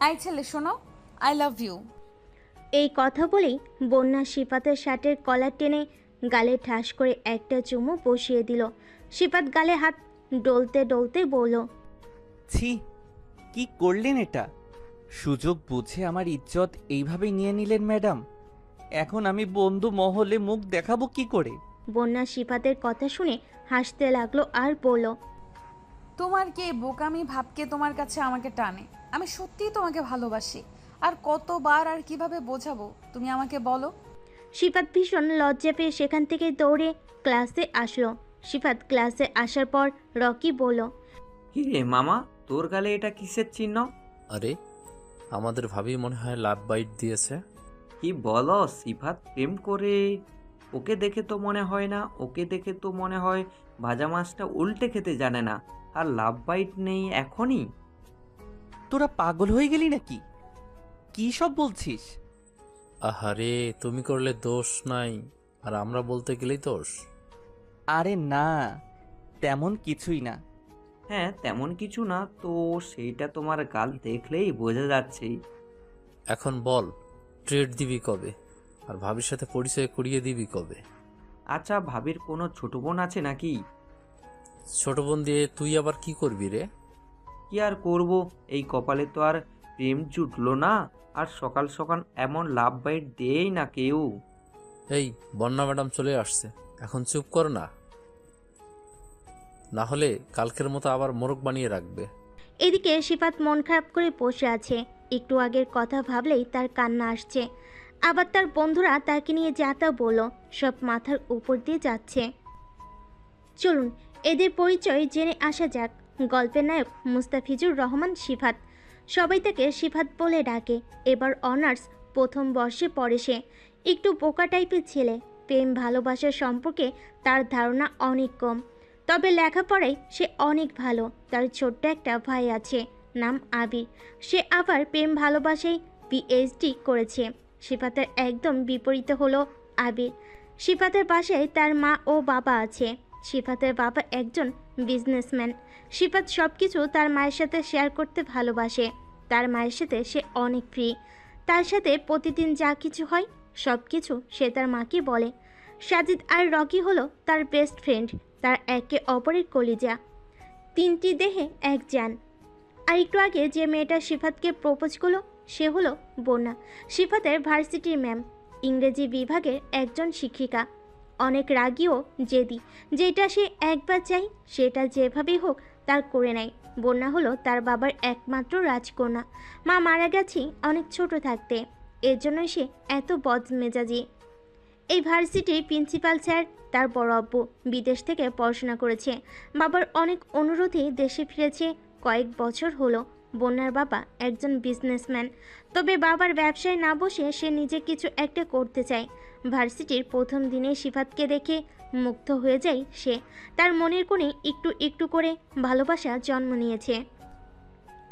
I ছেলে শোনো, I love you. এই কথা বলেই বন্যা সিফাতের শার্টের কলার টেনে গালে ঠাস করে একটা চুমু বসিয়ে দিল। সিফাত গালে হাত ডলতে ডলতে বলল, ছি, কি করলেন এটা? সুযোগ বুঝে আমার ইজ্জত এইভাবে নিয়ে নিলেন ম্যাডাম। এখন আমি বন্ধু মহলে মুখ দেখাবো কি করে? বন্যা সিফাতের কথা শুনে হাসতে লাগলো আর বলল, তোমার কি এই বোকামি ভাবকে তোমার কাছে আমাকে টানে? আমি সত্যিই তোমাকে ভালোবাসি। আর কতবার আর কিভাবে বোঝাবো তুমি আমাকে বলো? সিফাত ভীষণ লজ্জা পেয়ে সেখান থেকে দৌড়ে ক্লাসে আসলো। সিফাত ক্লাসে আসার পর রকি বলল, কি রে মামা, তোর গালে এটা কিসের চিহ্ন? আরে, আমাদের ভাবি মনে হয় লাভ বাইট দিয়েছে। কি বলো সিফাত প্রেম করে? ওকে দেখে তো মনে হয় না, ওকে দেখে তো মনে হয় ভাজা মাছটা উল্টে খেতে জানে না। আর লাভ বাইট নেই এখনই? তোরা পাগল হয়ে গেলি নাকি? কি সব বলছিস? আহারে, তুমি করলে দোষ নাই, আর আমরা বলতে গেলেই দোষ। আরে না, তেমন কিছুই না। হ্যাঁ, তেমন কিছু না তো সেইটা তোমার গাল দেখলেই বোঝা যাচ্ছেই। এখন বল, ট্রেড দিবি কবে? আর ভাবির সাথে পরিচয় করিয়ে দিবি কবে? আচ্ছা, ভাবির কোনো ছোট বোন আছে নাকি? ছোট বোন দিয়ে তুই আবার কি করবি রে? কি আর করব, এই কপালে তো আর প্রেম জুটলো না। আর সকাল সকাল এমন লাভ বাইট দেই না কেউ। এই বন্যা ম্যাডাম চলে আসছে, এখন চুপ কর না, না হলে কালকের মতো আবার মোরগ বানিয়ে রাখবে। এদিকে সিফাত মন খারাপ করে বসে আছে। একটু আগের কথা ভাবলেই তার কান্না আসছে। আবার তার বন্ধুরা তাকে নিয়ে যা তা বলল, সব মাথার উপর দিয়ে যাচ্ছে। চলুন এদের পরিচয় জেনে আসা যাক। গল্পের নায়ক মুস্তাফিজুর রহমান সিফাত। সবাই তাকে সিফাত বলে ডাকে। এবার অনার্স প্রথম বর্ষে পড়ে সে। একটু বোকা টাইপের ছেলে। প্রেম ভালোবাসার সম্পর্কে তার ধারণা অনেক কম। তবে লেখাপড়ায় সে অনেক ভালো। তার ছোট্ট একটা ভাই আছে, নাম আবির। সে আবার প্রেম ভালোবাসায় পিএইচডি করেছে। সিফাতের একদম বিপরীত হলো আবির। সিফাতের বাসায় তার মা ও বাবা আছে। সিফাতের বাবা একজন বিজনেসম্যান। সিফাত সব কিছু তার মায়ের সাথে শেয়ার করতে ভালোবাসে। তার মায়ের সাথে সে অনেক ফ্রি। তার সাথে প্রতিদিন যা কিছু হয় সব কিছু সে তার মাকে বলে। সাজিদ আর রকি হলো তার বেস্ট ফ্রেন্ড। তার একে অপরের কলিজা। তিনটি দেহে এক জান। আর একটু আগে যে মেয়েটা সিফাতকে প্রপোজ করলো সে হলো বন্যা, সিফাতের ভার্সিটির ম্যাম, ইংরেজি বিভাগের একজন শিক্ষিকা। অনেক রাগী ও জেদি। যেটা সে একবার চাই সেটা যেভাবেই হোক তার করে নেয়। বন্যা হলো তার বাবার একমাত্র রাজকন্যা। মা মারা গেছে অনেক ছোট থাকতে। এর জন্যই সে এত বদমেজাজি। এই ভার্সিটির প্রিন্সিপাল স্যার তার বড় আব্বু বিদেশ থেকে পড়াশোনা করেছে। বাবার অনেক অনুরোধে দেশে ফিরেছে। কয়েক বছর হলো। বন্যার বাবা একজন বিজনেসম্যান। তবে বাবার ব্যবসায় না বসে সে নিজে কিছু একটা করতে চায়। ভার্সিটির প্রথম দিনে সিফাতকে দেখে মুগ্ধ হয়ে যায় সে। তার মনের কোণে একটু একটু করে ভালোবাসা জন্ম নিয়েছে।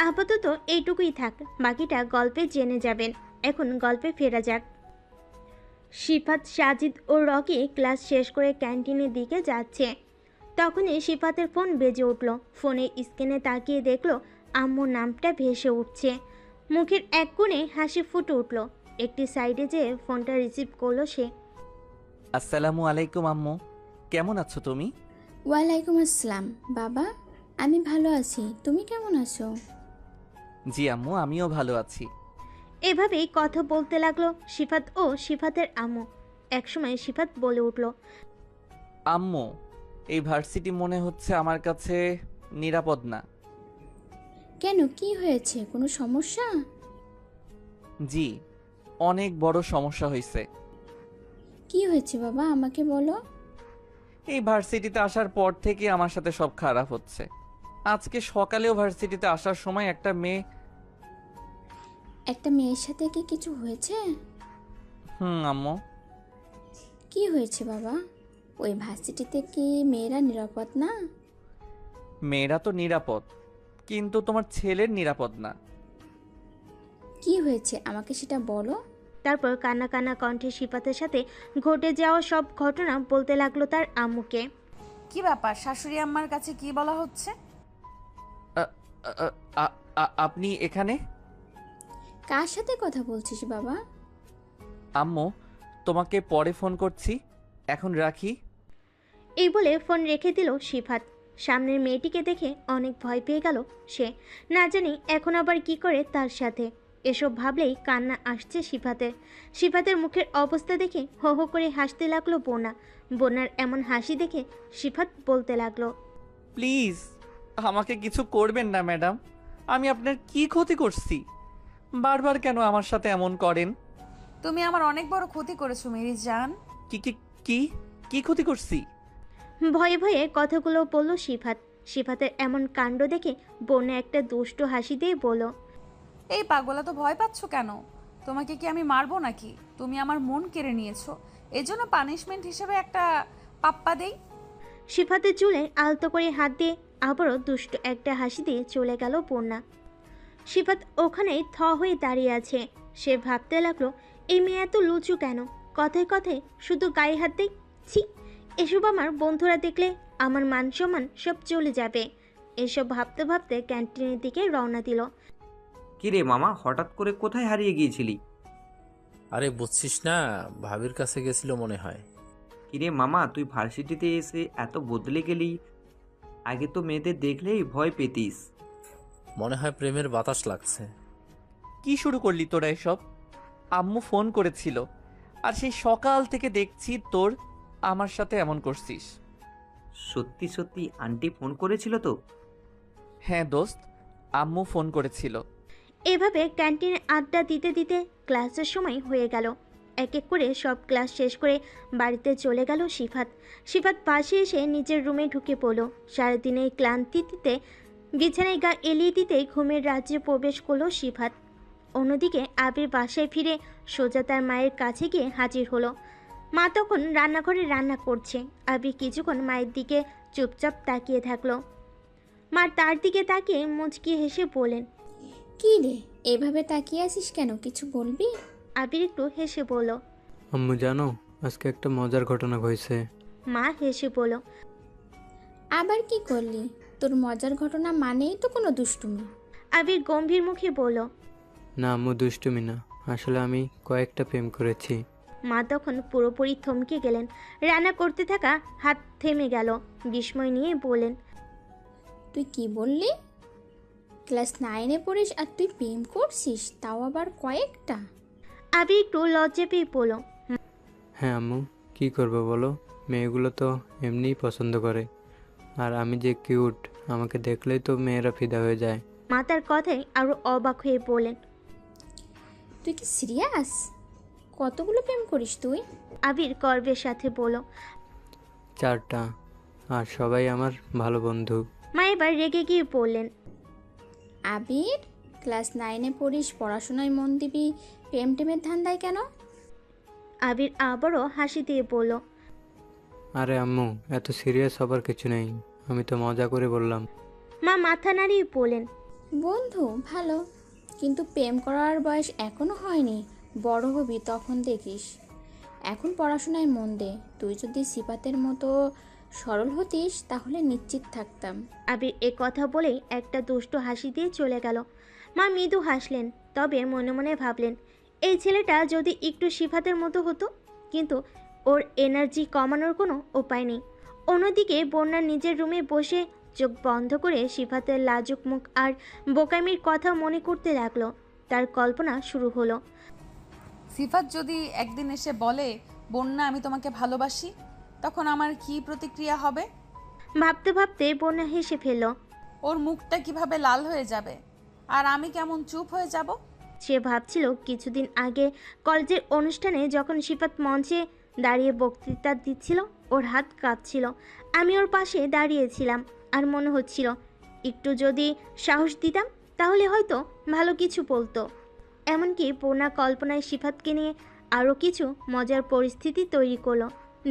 আপাতত এইটুকুই থাক, বাকিটা গল্পে জেনে যাবেন। এখন গল্পে ফেরা যাক। সিফাত, সাজিদ ও রকি ক্লাস শেষ করে ক্যান্টিনের দিকে যাচ্ছে। তখনই সিফাতের ফোন বেজে উঠল। ফোনের স্ক্রিনে তাকিয়ে দেখলো আম্মুর নামটা ভেসে উঠছে। মুখের এক কোণে হাসি ফুটে উঠল। একটি সাইডে যেয়ে ফোনটা রিসিভ করলো সে। আসসালামু আলাইকুম আম্মু, কেমন আছো তুমি? ওয়ালাইকুম আসসালাম বাবা, আমি ভালো আছি, তুমি কেমন আছো? জি আম্মু, আমিও ভালো আছি। এভাবেই কথা বলতে লাগলো সিফাত ও সিফাতের আম্মু। একসময় সিফাত বলে উঠল, আম্মু, এই ভার্সিটি মনে হচ্ছে আমার কাছে নিরাপদ না। কেন, কি হয়েছে, কোনো সমস্যা? জি, অনেক বড় সমস্যা হয়েছে। কি হয়েছে বাবা, আমাকে বলো। এই ভার্সিটিতে আসার পর থেকে আমার সাথে সব খারাপ হচ্ছে। আজকে সকালেও ভার্সিটিতে আসার সময় একটা মেয়ের সাথে কি কিছু হয়েছে? আম্মু। কি হয়েছে বাবা? ওই ভার্সিটিতে কি মেয়েরা নিরাপদ না? মেয়েরা তো নিরাপদ, কিন্তু তোমার ছেলের নিরাপদ না। কি হয়েছে আমাকে সেটা বলো। তারপর কান্না কান্না কণ্ঠে সিফাতের সাথে ঘটে যাওয়া সব ঘটনা বলতে লাগলো তার আম্মুকে। কি ব্যাপার, শাশুড়ি আম্মার কাছে কি বলা হচ্ছে? আপনি এখানে? কার সাথে কথা বলছিস বাবা? আম্মু, তোমাকে পরে ফোন করছি, এখন রাখি। এই বলে ফোন রেখে দিল সিফাত। সামনের মেয়েটিকে দেখে অনেক ভয় পেয়ে গেল সে। না জানি এখন আবার কি করে তার সাথে। এসব ভাবলেই কান্না আসছে সিফাতের। সিফাতের মুখের অবস্থা দেখে হো হো করে হাসতে লাগলো বোনা। বোনার এমন হাসি দেখে সিফাত বলতে লাগলো, প্লিজ আমাকে কিছু করবেন না ম্যাডাম, আমি আপনার কি ক্ষতি করছি? বারবার কেন আমার সাথে এমন করেন? তুমি আমার অনেক বড় ক্ষতি করেছো মেরি জান। কি কি কি কি ক্ষতি করছি? ভয়ে ভয়ে কথাগুলো বলল সিফাত। সিফাতের এমন কাণ্ড দেখে বোনা একটা দুষ্টু হাসি দিয়ে বলল, এই পাগলা তো ভয় পাচ্ছ কেন? তোমাকে কি আমি মারবো নাকি? তুমি আমার মন কেড়ে নিয়েছো, এজন্য পানিশমেন্ট হিসেবে একটা পাপ্পা দেই। সিফাতের চুলে আলতো করে হাত দিয়ে আবারও দুষ্ট একটা হাসি দিয়ে চলে গেল বন্যা। সিফাত ওখানেই থ হয়ে দাঁড়িয়ে আছে। সে ভাবতে লাগলো, এই মেয়ে এত লুচু কেন? কথায় কথায় শুধু গায়ে হাত দেয়। ছি, এসব আমার বন্ধুরা দেখলে আমার মান সম্মান সব চলে যাবে। এসব ভাবতে ভাবতে ক্যান্টিনের দিকে রওনা দিল। কিরে মামা, হঠাৎ করে কোথায় হারিয়ে গিয়েছিলি? আরে বুঝছিস না, ভাবির কাছে গেছিল মনে হয়। কিরে মামা, তুই ভার্সিটিতে এসে এত বদলে গেলি। আগে তো মেয়েদের দেখলেই ভয় পেতিস। মনে হয় প্রেমের বাতাস লাগছে। কি শুরু করলি তোরা এসব? আম্মু ফোন করেছিল, আর সেই সকাল থেকে দেখছি তোর আমার সাথে এমন করছিস। সত্যি সত্যি আন্টি ফোন করেছিল তো? হ্যাঁ দোস্ত, আম্মু ফোন করেছিল। এভাবে ক্যান্টিনে আড্ডা দিতে দিতে ক্লাসের সময় হয়ে গেল। এক এক করে সব ক্লাস শেষ করে বাড়িতে চলে গেল সিফাত। সিফাত পাশে এসে নিজের রুমে ঢুকে পড়ল। সারাদিনের ক্লান্তিতে বিছানায় গা এলিয়ে দিতেই ঘুমের রাজ্যে প্রবেশ করলো সিফাত। অন্যদিকে আবির বাসায় ফিরে সোজা তার মায়ের কাছে গিয়ে হাজির হলো। মা তখন রান্নাঘরে রান্না করছে। আবির কিছুক্ষণ মায়ের দিকে চুপচাপ তাকিয়ে থাকলো। মা তার দিকে তাকিয়ে মুচকি হেসে বলেন, কি রে, এভাবে তাকিয়ে আছিস কেন? কিছু বলবি? আবির একটু হেসে বলল। আম্মু জানো, আজকে একটা মজার ঘটনা হয়েছে। মা হেসে বলল, আবার কি করলি? তোর মজার ঘটনা মানেই তো কোনো দুষ্টুমি। আবির গম্ভীর মুখে বলল। না আম্মু, দুষ্টুমি না, আসলে আমি কয়েকটা প্রেম করেছি। মা তখন পুরোপুরি থমকে গেলেন। রান্না করতে থাকা হাত থেমে গেল। বিস্ময় নিয়ে বলেন, তুই কি বললি? ক্লাস 9-এ পড়িস আর তুই প্রেম করছিস, তাও আবার কয়েকটা? আবির একটু লজ্জা পেয়ে বলল, হ্যাঁ আম্মু, কি করবো বলো, মেয়েগুলো তো এমনিই পছন্দ করে। আর আমি যে কিউট, আমাকে দেখলেই তো মেয়েরা ফিদা হয়ে যায়। মা তার কথায় আরো অবাক হয়ে বলেন, তুই কি সিরিয়াস? কতগুলো প্রেম করিস তুই? আবির গর্বের সাথে বলল। 4টা, আর সবাই আমার ভালো বন্ধু। মা এবার রেগে গিয়ে বললেন, আবির, ক্লাস 9-এ পড়িস, পড়াশোনায় মন দিবি, প্রেম টেমের ধান্দায় কেন? আবির আবারও হাসি দিয়ে বলল, আরে আম্মু, এত সিরিয়াস হবার কিছু নেই, আমি তো মজা করে বললাম। মা মাথা নাড়িয়ে বলেন, বন্ধু ভালো, কিন্তু প্রেম করার বয়স এখনো হয়নি। বড় হবি তখন দেখিস। এখন পড়াশোনায় মন দে। তুই যদি সিফাতের মতো সরল হতিস তাহলে নিশ্চিত থাকতাম। আবির এ কথা বলেই একটা দুষ্ট হাসি দিয়ে চলে গেল। মা মৃদু হাসলেন, তবে মনে মনে ভাবলেন, এই ছেলেটা যদি একটু সিফাতের মতো হতো। কিন্তু ওর এনার্জি কমানোর কোনো উপায় নেই। অন্যদিকে বন্যা নিজের রুমে বসে চোখ বন্ধ করে সিফাতের লাজুক মুখ আর বোকামির কথা মনে করতে লাগলো। তার কল্পনা শুরু হলো। সিফাত যদি একদিন এসে বলে, বন্যা আমি তোমাকে ভালোবাসি, তখন আমার কি প্রতিক্রিয়া হবে? ভাবতে ভাবতে বন্যা হেসে ফেলল। ওর মুখটা কিভাবে লাল হয়ে যাবে, আর আমি কেমন চুপ হয়ে যাব? সে ভাবছিল কিছুদিন আগে কলেজের অনুষ্ঠানে যখন সিফাত মঞ্চে দাঁড়িয়ে বক্তৃতা দিচ্ছিল, ওর হাত কাঁপছিল। আমি ওর পাশে দাঁড়িয়েছিলাম, আর মনে হচ্ছিল একটু যদি সাহস দিতাম তাহলে হয়তো ভালো কিছু বলতো। এমনকি পূর্ণা কল্পনায় সিফাতকে নিয়ে আরও কিছু মজার পরিস্থিতি তৈরি করলো।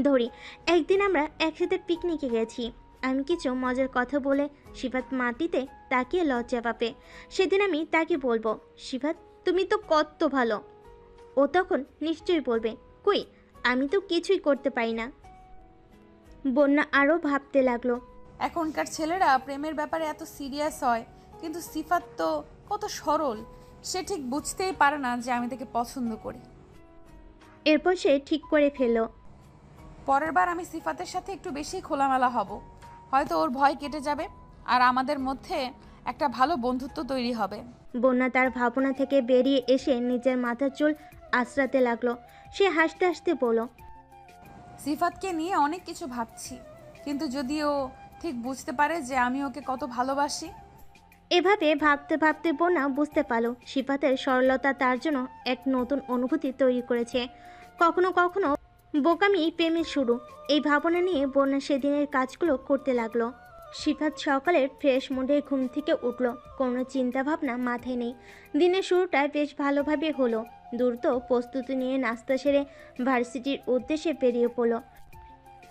ধরি একদিন আমরা একসাথে পিকনিকে গেছি। আমি কিছু মজার কথা বলে সিফাত মাটিতে তাকিয়ে লজ্জা পাবে। সেদিন আমি তাকে বলবো, সিফাত তুমি তো কত ভালো। ও তখন নিশ্চয়ই বলবে, কই আমি তো কিছুই করতে পারি না। বন্যা আরও ভাবতে লাগলো। এখনকার ছেলেরা প্রেমের ব্যাপারে এত সিরিয়াস হয়, কিন্তু সিফাত তো কত সরল। সে ঠিক বুঝতেই পারে না যে আমি তাকে পছন্দ করি। এরপর সে ঠিক করে ফেলল। পরের বার আমি সিফাতের সাথে একটু বেশি খোলামেলা হব, হয়তো ওর ভয় কেটে যাবে আর আমাদের মধ্যে একটা ভালো বন্ধুত্ব তৈরি হবে। বন্যা তার ভাবনা থেকে বেরিয়ে এসে নিজের মাথার চুল আঁচড়াতে লাগলো। সে হাসতে হাসতে বলল, সিফাতকে নিয়ে অনেক কিছু ভাবছি, কিন্তু যদি ও ঠিক বুঝতে পারে যে আমি ওকে কত ভালোবাসি। এভাবে ভাবতে ভাবতে বন্যা বুঝতে পারল সিফাতের সরলতা তার জন্য এক নতুন অনুভূতি তৈরি করেছে। কখনো কখনো বোকামি প্রেমের শুরু। এই ভাবনা নিয়ে বন্যা সেদিনের কাজগুলো করতে লাগলো। সিফাত সকালে ফ্রেশ মুডে ঘুম থেকে উঠল, কোনো চিন্তা ভাবনা মাথায় নেই। দিনের শুরুটা বেশ ভালোভাবে হলো। দ্রুত প্রস্তুতি নিয়ে নাস্তা সেরে ভার্সিটির উদ্দেশ্যে বেরিয়ে পড়ল।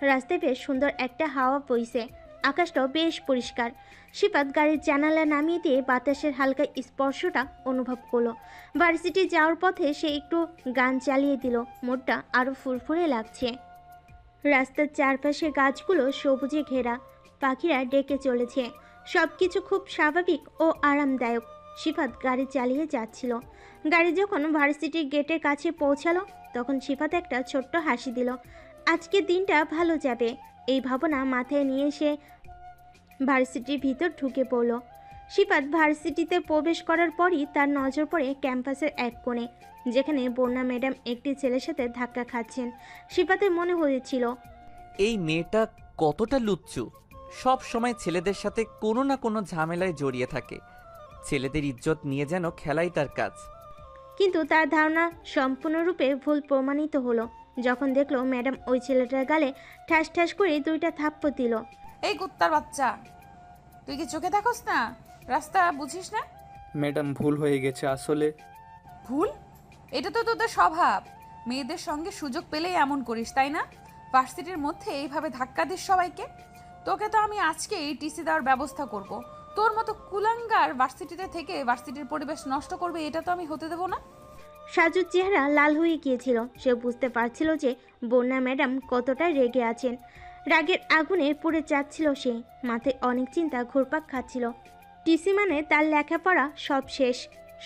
রাস্তায় বেশ সুন্দর একটা হাওয়া বইছে, আকাশটাও বেশ পরিষ্কার। সিফাত গাড়ির জানালা নামিয়ে দিয়ে বাতাসের হালকা স্পর্শটা অনুভব করলো। ভার্সিটি যাওয়ার পথে সে একটু গান চালিয়ে দিল, মনটা আরও ফুরফুরে লাগছে। রাস্তার চারপাশে গাছগুলো সবুজে ঘেরা, পাখিরা ডেকে চলেছে। সব কিছু খুব স্বাভাবিক ও আরামদায়ক। সিফাত গাড়ি চালিয়ে যাচ্ছিল। গাড়ি যখন ভার্সিটির গেটের কাছে পৌঁছালো তখন সিফাত একটা ছোট্ট হাসি দিল। আজকের দিনটা ভালো যাবে, এই ভাবনা মাথায় নিয়ে সে ভার্সিটির ভিতর ঢুকে পড়ল। সিফাত ভার্সিটিতে প্রবেশ করার পরই তার নজর পড়ে ক্যাম্পাসের এক কোণে, যেখানে বন্যা ম্যাডাম একটি ছেলের সাথে ধাক্কা খাচ্ছেন। সিফাতের মনে হয়েছিল এই মেয়েটা কতটা লুচ্চু, সব সময় ছেলেদের সাথে কোনো না কোনো ঝামেলায় জড়িয়ে থাকে। ছেলেদের ইজ্জত নিয়ে যেন খেলাই তার কাজ। কিন্তু তার ধারণা সম্পূর্ণরূপে ভুল প্রমাণিত হলো যখন দেখলো ম্যাডাম ওই ছেলেটার গালে ঠাস ঠাস করে 2টা থাপ্পড় দিল। এই কুত্তার বাচ্চা, তুই কি চোখে দেখোস না? রাস্তা বুঝিস না? ম্যাডাম ভুল হয়ে গেছে আসলে। ভুল? এটা তো তোদের স্বভাব, মেয়েদের সঙ্গে সুযোগ পেলেই এমন করিস, তাই না? ভার্সিটির মধ্যে এইভাবে ধাক্কা দিস সবাইকে। তোকে তো আমি আজকেই টিসি দেওয়ার ব্যবস্থা করব। তোর মতো কুলাঙ্গার ভার্সিটিতে থেকে ভার্সিটির পরিবেশ নষ্ট করবে, এটা তো আমি হতে দেবো না। সাজুর চেহারা লাল হয়ে গিয়েছিল। সে বুঝতে পারছিল যে বন্যা ম্যাডাম কতটা রেগে আছেন। রাগের আগুনে পুড়ে যাচ্ছিল সে, মাথায় অনেক চিন্তা ঘুরপাক খাচ্ছিল। টিসি মানে তার লেখাপড়া সব শেষ,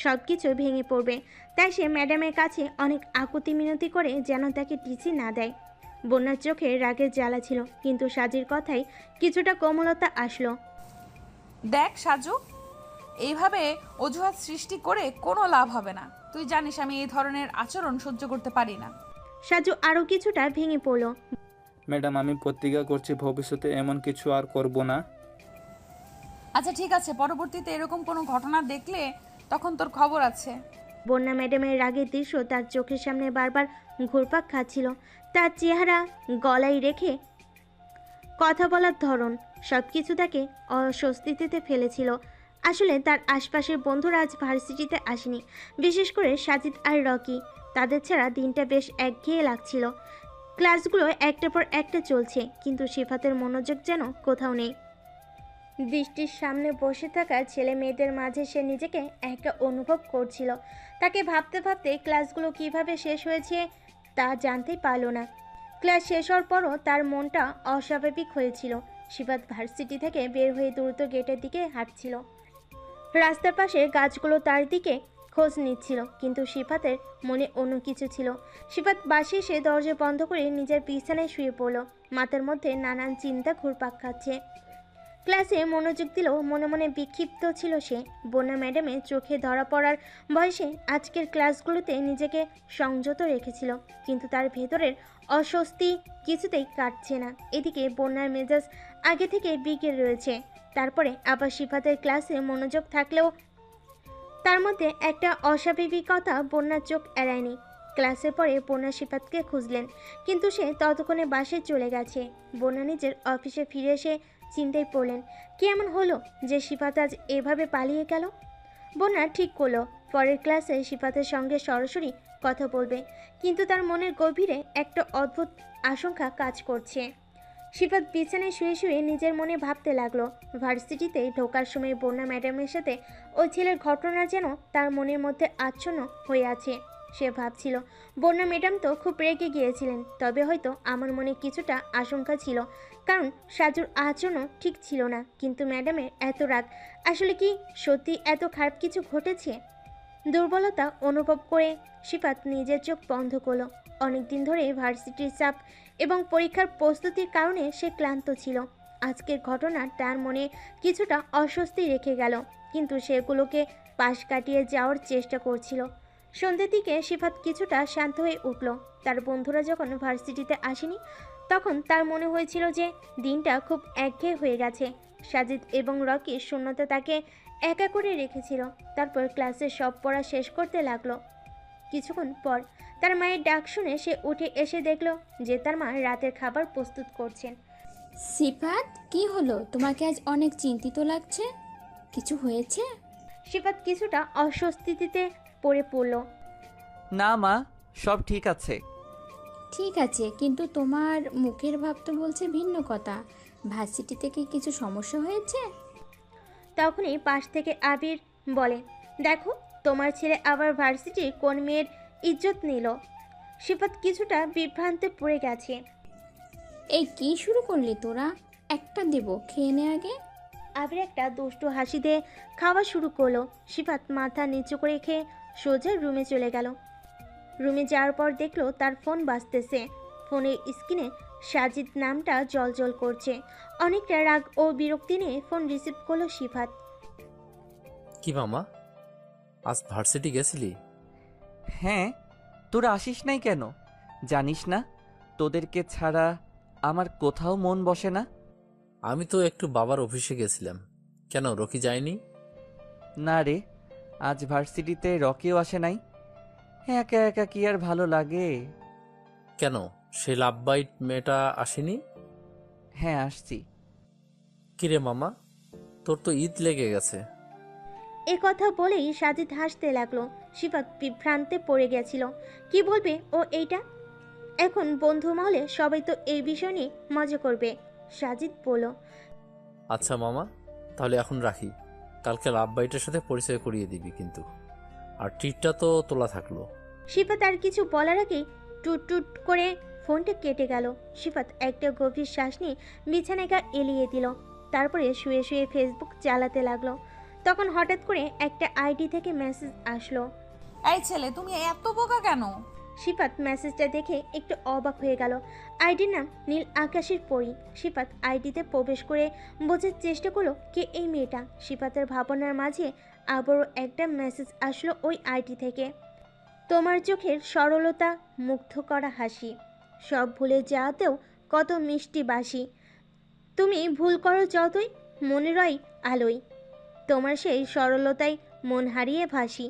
সব কিছু ভেঙে পড়বে। তাই সে ম্যাডামের কাছে অনেক আকুতি মিনতি করে যেন তাকে টিসি না দেয়। বন্যার চোখে রাগের জ্বালা ছিল, কিন্তু সাজির কথায় কিছুটা কোমলতা আসলো। দেখ সাজু, এইভাবে অজুহাত সৃষ্টি করে কোনো লাভ হবে না। তুই জানিস আমি এই ধরনের আচরণ সহ্য করতে পারি না। সাজু আরও কিছুটা ভেঙে পড়ল। ম্যাডাম আমি প্রতিজ্ঞা করছি ভবিষ্যতে এমন কিছু আর করব না। আচ্ছা ঠিক আছে, পরবর্তীতে এরকম কোনো ঘটনা দেখলে তখন তোর খবর আছে। বন্যা ম্যাডামের রাগের দৃশ্য তার চোখের সামনে বারবার ঘুরপাক খাচ্ছিল। তার চেহারা, গলায় রেখে কথা বলার ধরন, সব কিছু তাকে অস্বস্তিতে ফেলেছিল। আসলে তার আশপাশের বন্ধুরা আজ ভার্সিটিতে আসেনি, বিশেষ করে সাজিদ আর রকি। তাদের ছাড়া দিনটা বেশ একঘেয়ে লাগছিল। ক্লাসগুলো একটার পর একটা চলছে, কিন্তু সিফাতের মনোযোগ যেন কোথাও নেই। দৃষ্টির সামনে বসে থাকা ছেলে মেয়েদের মাঝে সে নিজেকে একা অনুভব করছিল। তাকে ভাবতে ভাবতে ক্লাসগুলো কিভাবে শেষ হয়েছে তা জানতেই পারল না। ক্লাস শেষ হওয়ার পরও তার মনটা অস্বাভাবিক হয়েছিল। সিফাত ভার্সিটি থেকে বের হয়ে দ্রুত গেটের দিকে হাঁটছিল। রাস্তার পাশে গাছগুলো তার দিকে খোঁজ নিচ্ছিল, কিন্তু সিফাতের মনে অন্য কিছু ছিল। সিফাত বাসে এসে দরজা বন্ধ করে নিজের বিছানায় শুয়ে পড়ল। মাথার মধ্যে নানান চিন্তা ঘুরপাক খাচ্ছে। ক্লাসে মনোযোগ দিলেও মনে মনে বিক্ষিপ্ত ছিল সে। বন্যা ম্যাডামের চোখে ধরা পড়ার বয়সে আজকের ক্লাসগুলোতে নিজেকে সংযত রেখেছিল, কিন্তু তার ভেতরের অস্বস্তি কিছুতেই কাটছে না। এদিকে বন্যার মেজাজ আগে থেকে বিগড়ে রয়েছে। তারপরে আবার সিফাতের ক্লাসে মনোযোগ থাকলেও তার মধ্যে একটা অস্বাভাবিকতা বন্যার চোখ এড়ায়নি। ক্লাসের পরে বন্যা সিফাতকে খুঁজলেন, কিন্তু সে ততক্ষণে বাসে চলে গেছে। বন্যা নিজের অফিসে ফিরে এসে চিন্তায় পড়লেন, কি এমন হলো যে সিফাত আজ এভাবে পালিয়ে গেল। বন্যা ঠিক করলো পরের ক্লাসে সিফাতের সঙ্গে সরাসরি কথা বলবে, কিন্তু তার মনের গভীরে একটা অদ্ভুত আশঙ্কা কাজ করছে। সিফাত বিছানায় শুয়ে শুয়ে নিজের মনে ভাবতে লাগলো। ভার্সিটিতে ঢোকার সময় বন্যা ম্যাডামের সাথে ওই ছেলের ঘটনা যেন তার মনের মধ্যে আচ্ছন্ন হয়ে আছে। সে ভাবছিল, বন্যা ম্যাডাম তো খুব রেগে গিয়েছিলেন, তবে হয়তো আমার মনে কিছুটা আশঙ্কা ছিল, কারণ সাজুর আচরণও ঠিক ছিল না। কিন্তু ম্যাডামের এত রাগ, আসলে কি সত্যি এত খারাপ কিছু ঘটেছে? দুর্বলতা অনুভব করে সিফাত নিজের চোখ বন্ধ করলো। অনেকদিন ধরে ভার্সিটির চাপ এবং পরীক্ষার প্রস্তুতির কারণে সে ক্লান্ত ছিল। আজকের ঘটনা তার মনে কিছুটা অস্বস্তি রেখে গেল, কিন্তু সেগুলোকে পাশ কাটিয়ে যাওয়ার চেষ্টা করছিল। সন্ধ্যের দিকে সিফাত কিছুটা শান্ত হয়ে উঠল। তার বন্ধুরা যখন ভার্সিটিতে আসেনি তখন তার মনে হয়েছিল যে দিনটা খুব একঘেয়ে হয়ে গেছে। সাজিদ এবং রকি শূন্যতা তাকে একা করে রেখেছিল। তারপর ক্লাসের সব পড়া শেষ করতে লাগলো। কিছুক্ষণ পর তার মায়ের ডাক শুনে সে উঠে এসে দেখল যে তার মা রাতের খাবার প্রস্তুত করছেন। সিফাত, কি হলো? তোমাকে আজ অনেক চিন্তিত লাগছে। কিছু হয়েছে? সিফাত কিছুটা অস্বস্তিতে পড়ে পড়ল। না মা, সব ঠিক আছে। ঠিক আছে, কিন্তু তোমার মুখের ভাব তো বলছে ভিন্ন কথা। ভার্সিটি থেকে কিছু সমস্যা হয়েছে? তখনই পাশ থেকে আবির বলে, দেখো তোমার ছেলে আবার ভার্সিটির কোন মেয়ের ইজ্জত নিল। সিফাত কিছুটা বিভ্রান্তে পড়ে গেছে। এই কি শুরু করলি তোরা? একটা দেব, খেয়ে নে আগে। আবির একটা দুষ্টু হাসি দিয়ে খাওয়া শুরু করলো। সিফাত মাথা নিচু করে খেয়ে সোজা রুমে চলে গেল। রুমে যাওয়ার পর দেখলো তার ফোন বাজতেছে। ফোনের স্ক্রিনে সাজিদ নামটা জ্বলজ্বল করছে। অনেকটা রাগ ও বিরক্তি নিয়ে ফোন রিসিভ করলো সিফাত। কি মামা, আজ ভার্সিটি গেছিলি? হ্যাঁ, তোরা আসিস নাই কেন? জানিস না তোদেরকে ছাড়া আমার কোথাও মন বসে না। আমি তো একটু বাবার অফিসে গেছিলাম। কেন, রকি যায়নি? না রে, আজ ভার্সিটিতে রকিও আসে নাই। একা একা কি আর ভালো লাগে। কেন, সে লাভ বাইট মেয়েটা আসেনি? হ্যাঁ, আসছি। কিরে মামা, তোর তো ঈদ লেগে গেছে। এ কথা বলেই সাজিদ হাসতে লাগলো। সিফাত বিভ্রান্তে পড়ে গেছিল। কি বলবে ও এইটা? এখন বন্ধু মহলে সবাই তো এই বিষয় নিয়ে মজা করবে। সাজিদ বলল, আচ্ছা মামা, তাহলে এখন রাখি। কালকে লাভ বাইটের সাথে পরিচয় করিয়ে দিবি কিন্তু। আর ট্রিটটা তো তোলা থাকলো। সিফাত আর কিছু বলার আগেই টুট টুট করে ফোনটা কেটে গেল। সিফাত একটা গভীর শ্বাস নিয়ে বিছানায় গা এলিয়ে দিল। তারপরে শুয়ে শুয়ে ফেসবুক চালাতে লাগলো। তখন হঠাৎ করে একটা আইডি থেকে মেসেজ আসলো। এই ছেলে, তুমি এত বোকা কেন? সিফাত মেসেজটা দেখে একটু অবাক হয়ে গেল। আইডির নাম নীল আকাশের পরী। সিফাত আইডিতে প্রবেশ করে বোঝার চেষ্টা করলো কে এই মেয়েটা। সিফাতের ভাবনার মাঝে আবারও একটা মেসেজ আসলো ওই আইডি থেকে। তোমার চোখের সরলতা, মুগ্ধ করা হাসি, সব ভুলে যাওয়াতেও কত মিষ্টি বাসি। তুমি ভুল করো যতই, মনে রয় আলোয়। তোমার সেই সরলতায় মন হারিয়ে ভাসি।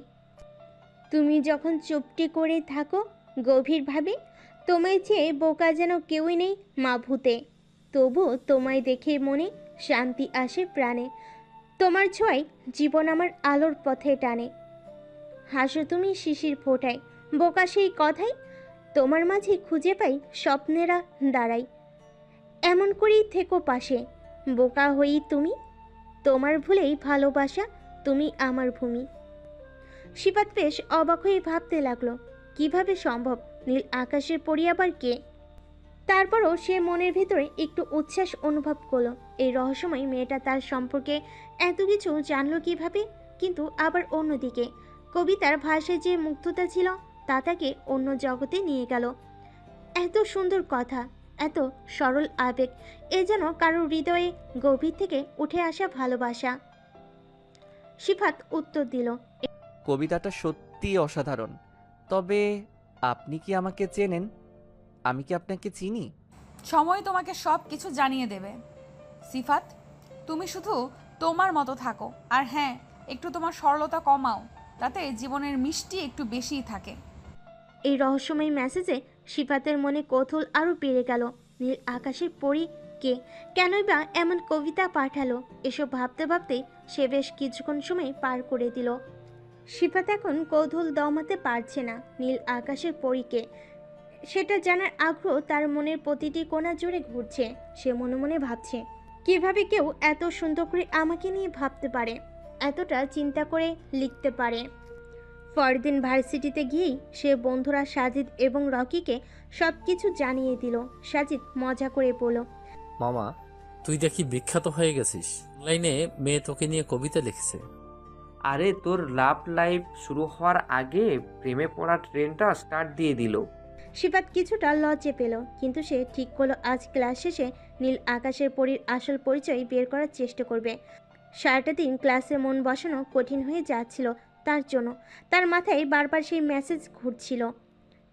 তুমি যখন চুপটি করে থাকো গভীরভাবে, তোমায় চেয়ে বোকা যেন কেউই নেই মা ভূতে। তবু তোমায় দেখে মনে শান্তি আসে প্রাণে। তোমার ছোঁয়ায় জীবন আমার আলোর পথে টানে। হাসো তুমি শিশির ফোটায়, বোকা সেই কথাই তোমার মাঝে খুঁজে পাই স্বপ্নেরা দাঁড়াই। এমন করেই থেকো পাশে, বোকা হই তুমি। তোমার ভুলেই ভালোবাসা, তুমি আমার ভূমি। সিফাত বেশ অবাক হয়ে ভাবতে লাগলো, কিভাবে সম্ভব? নীল আকাশের পরী আবার কে? তারপরও সে মনের ভিতরে একটু উচ্ছ্বাস অনুভব করলো। এই রহস্যময় মেয়েটা তার সম্পর্কে এত কিছু জানলো কিভাবে? কিন্তু আবার অন্যদিকে কবিতার ভাষায় যে মুগ্ধতা ছিল তা তাকে অন্য জগতে নিয়ে গেল। এত সুন্দর কথা, এত সরল আবেগ, এ যেন কারোর হৃদয়ে গভীর থেকে উঠে আসা ভালোবাসা। সিফাত উত্তর দিল, কবিতাটা সত্যিই অসাধারণ। তবে আপনি কি আমাকে চেনেন? আমি কি আপনাকে চিনি? সময় তোমাকে সব কিছু জানিয়ে দেবে। সিফাত, তুমি শুধু তোমার মতো থাকো। আর হ্যাঁ, একটু তোমার সরলতা কমাও, তাতে জীবনের মিষ্টি একটু বেশিই থাকে। এই রহস্যময় মেসেজে সিফাতের মনে কৌতূহল আরও বেড়ে গেল। নীল আকাশের পরী কে? কেনই বা এমন কবিতা পাঠালো? এসব ভাবতে ভাবতে সে বেশ কিছুক্ষণ সময় পার করে দিল। সিফাত এখন কৌতূহল দমাতে পারছে না। নীল আকাশের পরীকে সেটা জানার আগ্রহ তার মনের প্রতিটি কোণা জুড়ে ঘুরছে। সে মনে মনে ভাবছে, কিভাবে কেউ এত সুন্দর করে আমাকে নিয়ে ভাবতে পারে, এতটা চিন্তা করে লিখতে পারে। পরদিন ভার্সিটিতে গিয়েই সে বন্ধুরা সাজিদ এবং রকিকে সব কিছু জানিয়ে দিল। সাজিদ মজা করে বলল, মামা, তুই দেখি বিখ্যাত হয়ে গেছিস। অনলাইনে মেয়ে তোকে নিয়ে কবিতা লিখছে। আরে তোর লাভ লাইফ শুরু হওয়ার আগে প্রেমে পড়া ট্রেনটা স্টার্ট দিয়ে দিল। সিফাত কিছুটা লজ্জে পেল, কিন্তু সে ঠিক করলো আজ ক্লাস শেষে নীল আকাশের পরীর আসল পরিচয় বের করার চেষ্টা করবে। সারাটা দিন ক্লাসে মন বসানো কঠিন হয়ে যাচ্ছিল তার জন্য। তার মাথায় বারবার সেই মেসেজ ঘুরছিল।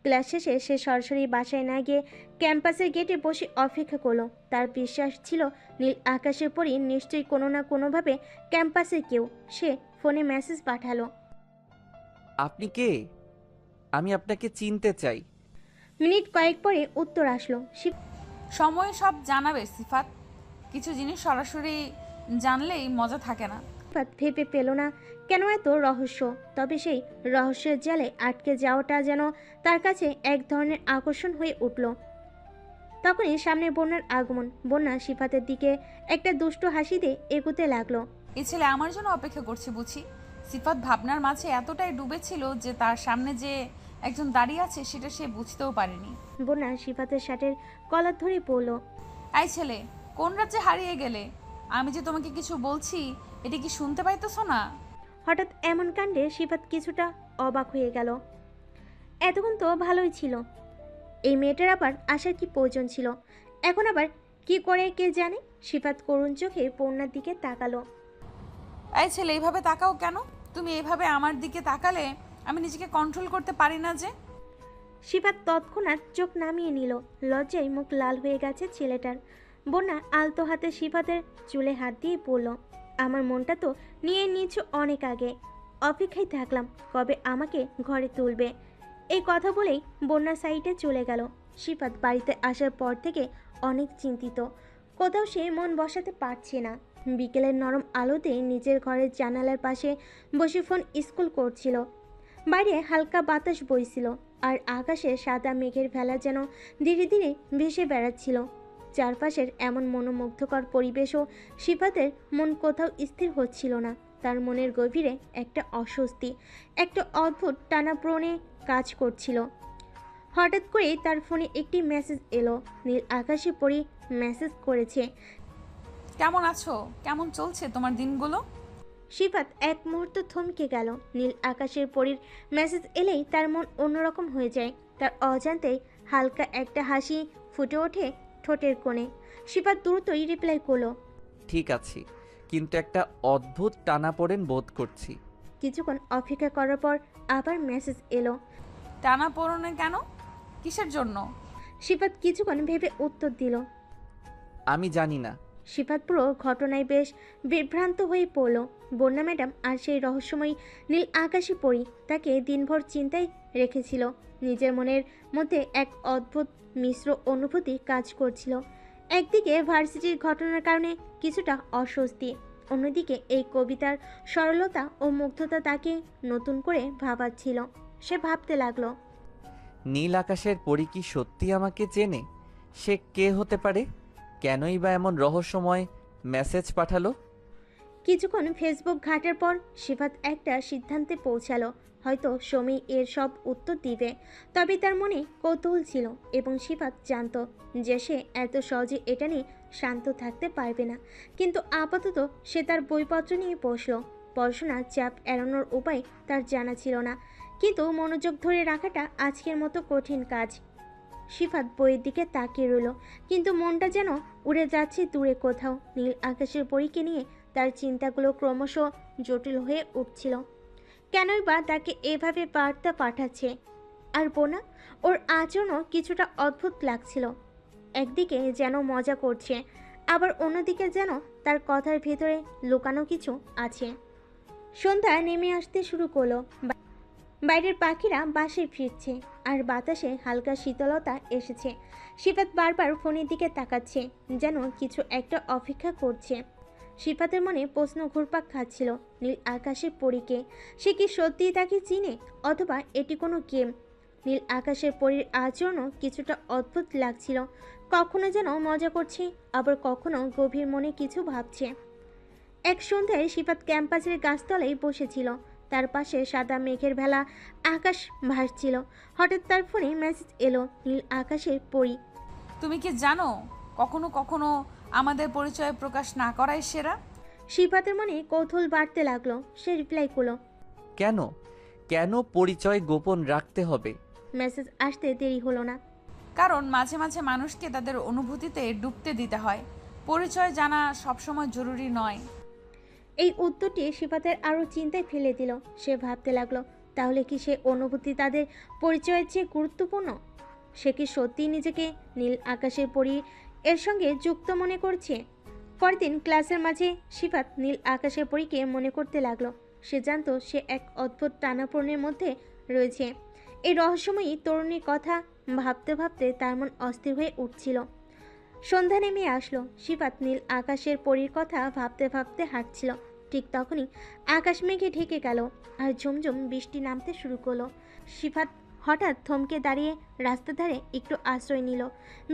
ক্লাস শেষে সে সরাসরি বাসায় না গিয়ে ক্যাম্পাসের গেটে বসে অপেক্ষা করলো। তার বিশ্বাস ছিল নীল আকাশের পরই নিশ্চয়ই কোনো না কোনোভাবে ক্যাম্পাসে কেউ। সে ফোনে মেসেজ পাঠালো। আপনি কে? আমি আপনাকে চিনতে চাই। মিনিট কয়েক পরে উত্তর আসলো। সময় সব জানাবে সিফাত, কিছু জিনিস সরাসরি জানলেই মজা থাকে না। সিফাত ভেবে পেল না কেন এত রহস্য, তবে সেই রহস্যের জালে আটকে যাওয়াটা যেন তার কাছে এক ধরনের আকর্ষণ হয়ে উঠল। তখনই সামনে বন্যার আগমন। বন্যা সিফাতের দিকে একটা দুষ্ট হাসি দিয়ে এগোতে লাগলো। এই ছেলে আমার জন্য অপেক্ষা করছে বুঝি। সিফাত ভাবনার মাঝে এতটাই ডুবেছিল যে তার সামনে যে একজন দাঁড়িয়ে আছে সেটা সে বুঝতেও পারেনি। বন্যা সিফাতের শার্টের কলার ধরে পড়ল। এই ছেলে, কোন রাজ্যে হারিয়ে গেলে? আমি যে তোমাকে কিছু বলছি এটা কি শুনতে পাইতেছো না? হঠাৎ এমন কাণ্ডে সিফাত কিছুটা অবাক হয়ে গেল। এতক্ষণ তো ভালোই ছিল, এই মেয়েটার আবার আসার কি প্রয়োজন ছিল? এখন আবার কি করে কে জানে। সিফাত করুণ চোখে বন্যার দিকে তাকালো। এই ছেলে, এইভাবে তাকাও কেন? তুমি এইভাবে আমার দিকে তাকালে আমি নিজেকে কন্ট্রোল করতে পারি না যে। সিফাত তৎক্ষণাৎ চোখ নামিয়ে নিল। লজ্জায় মুখ লাল হয়ে গেছে ছেলেটার। বন্যা আলতো হাতে সিফাতের চুলে হাত দিয়ে বলল, আমার মনটা তো নিয়ে নিয়েছো অনেক আগে, অপেক্ষায় থাকলাম কবে আমাকে ঘরে তুলবে। এই কথা বলেই বন্যা সাইডে চলে গেল। সিফাত বাড়িতে আসার পর থেকে অনেক চিন্তিত, কোথাও সে মন বসাতে পারছে না। বিকেলের নরম আলোতে নিজের ঘরের জানালার পাশে বসে ফোন স্ক্রল করছিল। বাইরে হালকা বাতাস বইছিল, আর আকাশে সাদা মেঘের ভেলা যেন ধীরে ধীরে ভেসে বেড়াচ্ছিল। চারপাশের এমন মনোমুগ্ধকর পরিবেশও সিফাতের মন কোথাও স্থির হচ্ছিল না। তার মনের গভীরে একটা অস্বস্তি, একটা অদ্ভুত টানাপ্রণে কাজ করছিল। হঠাৎ করেই তার ফোনে একটি মেসেজ এলো। নীল আকাশে পরি মেসেজ করেছে। কেমন আছো? কেমন চলছে তোমার দিনগুলো? সিফাত এক মুহূর্ত থমকে গেল। নীল আকাশের পরীর মেসেজ এলেই তার মন অন্যরকম হয়ে যায়। তার অজান্তেই হালকা একটা হাসি ফুটে ওঠে ঠোঁটের কোণে। সিফাত দ্রুতই রিপ্লাই করলো, ঠিক আছি, কিন্তু একটা অদ্ভুত টানাপোড়েন বোধ করছি। কিছুক্ষণ অপেক্ষা করার পর আবার মেসেজ এলো। টানা পড়নে কেন? কিসের জন্য? সিফাত কিছুক্ষণ ভেবে উত্তর দিল। আমি জানি না। সিফাত পুরো ঘটনায় বেশ বিভ্রান্ত হয়ে পড়ল। বন্যা ম্যাডাম আর সেই রহস্যময়ী নীল আকাশে পড়ি তাকে দিনভর চিন্তায় রেখেছিল। নিজের মনের মধ্যে এক অদ্ভুত মিশ্র অনুভূতি কাজ করছিল। একদিকে ভার্সিটির ঘটনার কারণে কিছুটা অস্বস্তি, অন্যদিকে এই কবিতার সরলতা ও মুগ্ধতা তাকে নতুন করে ভাবাচ্ছিল। সে ভাবতে লাগলো, নীল আকাশের পরী কি সত্যি আমাকে চেনে? সে কে হতে পারে? কেনই বা এমন রহস্যময় মেসেজ পাঠালো? কিছুক্ষণ ফেসবুক ঘাটার পর সিফাত একটা সিদ্ধান্তে পৌঁছালো। হয়তো সমী এর সব উত্তর দিবে। তবে তার মনে কৌতূহল ছিল, এবং সিফাত জানত যে সে এত সহজে এটা নিয়ে শান্ত থাকতে পারবে না। কিন্তু আপাতত সে তার বইপত্র নিয়ে বসলো। পড়াশোনার চাপ এড়ানোর উপায় তার জানা ছিল না, কিন্তু মনোযোগ ধরে রাখাটা আজকের মতো কঠিন কাজ। সিফাত বইয়ের দিকে তাকিয়ে রইল, কিন্তু মনটা যেন উড়ে যাচ্ছে দূরে কোথাও। নীল আকাশের পরীকে নিয়ে তার চিন্তাগুলো ক্রমশ জটিল হয়ে উঠছিল। কেনই বা তাকে এভাবে বার্তা পাঠাচ্ছে? আর বোনা, ওর আচরণও কিছুটা অদ্ভুত লাগছিল। একদিকে যেন মজা করছে, আবার অন্যদিকে যেন তার কথার ভেতরে লুকানো কিছু আছে। সন্ধ্যা নেমে আসতে শুরু করলো। বাইরের পাখিরা বাসায় ফিরছে, আর বাতাসে হালকা শীতলতা এসেছে। সিফাত বারবার ফোনের দিকে তাকাচ্ছে, যেন কিছু একটা অপেক্ষা করছে। সিফাতের মনে প্রশ্ন ঘুরপাক খাচ্ছিল, নীল আকাশের পরীকে সে কি সত্যিই তাকে চিনে, অথবা এটি কোনো গেম? নীল আকাশের পরীর আচরণও কিছুটা অদ্ভুত লাগছিল। কখনো যেন মজা করছে, আবার কখনো গভীর মনে কিছু ভাবছে। এক সন্ধ্যায় সিফাত ক্যাম্পাসের গাছতলায় বসেছিল। তার পাশে সাদা মেঘের ভেলা আকাশ ভাসছিল। হঠাৎ তার ফোনে মেসেজ এলো, নীল আকাশের পরী। তুমি কি জানো, কখনো কখনো আমাদের পরিচয় প্রকাশ না করাই সেরা। সিফাতের মনে কৌতূহল বাড়তে লাগলো। সে রিপ্লাই করলো, কেন কেন পরিচয় গোপন রাখতে হবে? মেসেজ আসতে দেরি হলো না। কারণ মাঝে মাঝে মানুষকে তাদের অনুভূতিতে ডুবতে দিতে হয়। পরিচয় জানা সবসময় জরুরি নয়। এই উত্তরটি সিফাতের আরও চিন্তায় ফেলে দিল। সে ভাবতে লাগলো, তাহলে কি সে অনুভূতি তাদের পরিচয়ের চেয়ে গুরুত্বপূর্ণ? সে কি সত্যিই নিজেকে নীল আকাশের পরী এর সঙ্গে যুক্ত মনে করছে? পরদিন ক্লাসের মাঝে সিফাত নীল আকাশের পরীকে মনে করতে লাগলো। সে জানতো সে এক অদ্ভুত টানাপোড়েনের মধ্যে রয়েছে। এই রহস্যময়ী তরুণীর কথা ভাবতে ভাবতে তার মন অস্থির হয়ে উঠছিল। সন্ধ্যা নেমে আসলো। সিফাত নীল আকাশের পরীর কথা ভাবতে ভাবতে হাঁটছিল। ঠিক তখনই আকাশ মেঘে ঢেকে গেল আর ঝুমঝুম বৃষ্টি নামতে শুরু করলো। সিফাত হঠাৎ থমকে দাঁড়িয়ে রাস্তার ধারে একটু আশ্রয় নিল।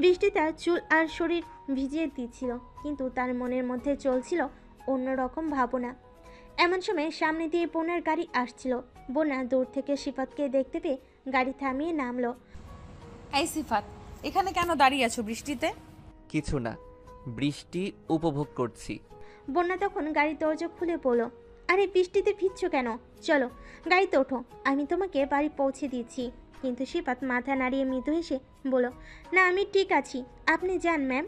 বৃষ্টি তার চুল আর শরীর ভিজিয়ে দিচ্ছিল, কিন্তু তার মনের মধ্যে চলছিল অন্যরকম ভাবনা। এমন সময় সামনে দিয়ে বোনার গাড়ি আসছিল। বোনা দূর থেকে সিফাতকে দেখতে পেয়ে গাড়ি থামিয়ে নামলো। এই সিফাত, এখানে কেন দাঁড়িয়ে আছো বৃষ্টিতে? কিছু না, বৃষ্টি উপভোগ করছি। বন্যা তখন গাড়ির দরজা খুলে বলল, আরে বৃষ্টিতে ভিজছো কেন? চলো গাড়িতে ওঠো, আমি তোমাকে বাড়ি পৌঁছে দিচ্ছি। কিন্তু সিফাত মাথা নাড়িয়ে মৃদু হেসে বলল, না আমি ঠিক আছি, আপনি যান ম্যাম।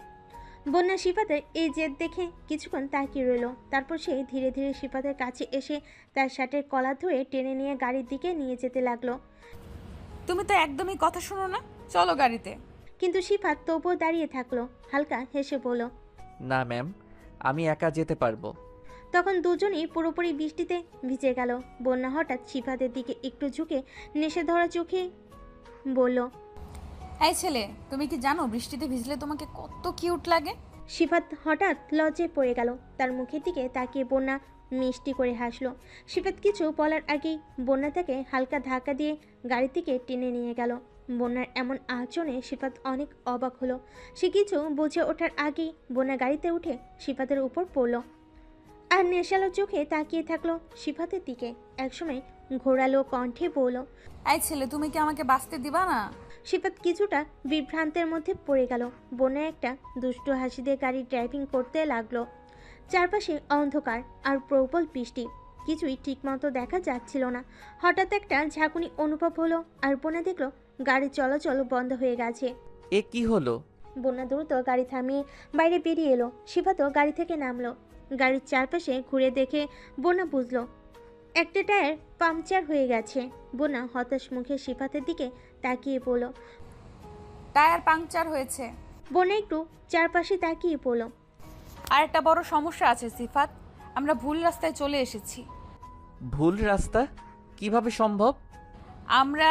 বন্যা সিফাতের এই জেদ দেখে কিছুক্ষণ তাকিয়ে রইল। তারপর সে ধীরে ধীরে সিফাতের কাছে এসে তার শার্টের কলার ধরে টেনে নিয়ে গাড়ির দিকে নিয়ে যেতে লাগলো। তুমি তো একদমই কথা শোনো না, চলো গাড়িতে। কিন্তু সিফাত তবুও দাঁড়িয়ে থাকলো। হালকা হেসে বলল, না ম্যাম, আমি একা যেতে পারবো। তখন দুজনেই পুরোপুরি বৃষ্টিতে ভিজে গেল। বন্যা হঠাৎ সিফাতের দিকে একটু ঝুঁকে নেশে ধরা চোখে বলল, এই ছেলে, তুমি কি জানো বৃষ্টিতে ভিজলে তোমাকে কত কিউট লাগে? সিফাত হঠাৎ লজ্জায় পড়ে গেল। তার মুখের দিকে তাকিয়ে বন্যা মিষ্টি করে হাসলো। সিফাত কিছু বলার আগেই বন্যা তাকে হালকা ধাক্কা দিয়ে গাড়ি থেকে টেনে নিয়ে গেল। বন্যার এমন আচরণে সিফাত অনেক অবাক হলো। সে কিছু বুঝে ওঠার আগেই বন্যা গাড়িতে উঠে সিফাতের উপর পড়ল আর নেশালো চোখে তাকিয়ে থাকলো সিফাতের দিকে। একসময় ঘোরালো কণ্ঠে বলল, এই ছেলে, তুমি কি আমাকে বাঁচতে দিবা না? সিফাত কিছুটা বিভ্রান্তের মধ্যে পড়ে গেল। বনে একটা দুষ্টু হাসি দিয়ে গাড়ি ড্রাইভিং করতে লাগলো। চারপাশে অন্ধকার আর প্রবল বৃষ্টি, কিছুই ঠিকমতো দেখা যাচ্ছিল না। হঠাৎ একটা ঝাঁকুনি অনুভব হলো আর বনে দেখলো গাড়ি চলাচল বন্ধ হয়ে গেছে। এ কি হলো? বন্যা দ্রুত গাড়ি থামিয়ে বাইরে বেরিয়ে এলো। সিফাতও গাড়ি থেকে নামলো। গাড়ির চারপাশে ঘুরে দেখে বন্যা বুঝলো একটা টায়ার পাংচার হয়ে গেছে। বন্যা হতাশ মুখে সিফাতের দিকে তাকিয়ে বলল, টায়ার পাংচার হয়েছে। বন্যা একটু চারপাশে তাকিয়ে বলল, আর একটা বড় সমস্যা আছে সিফাত, আমরা ভুল রাস্তায় চলে এসেছি। ভুল রাস্তা কিভাবে সম্ভব? আমরা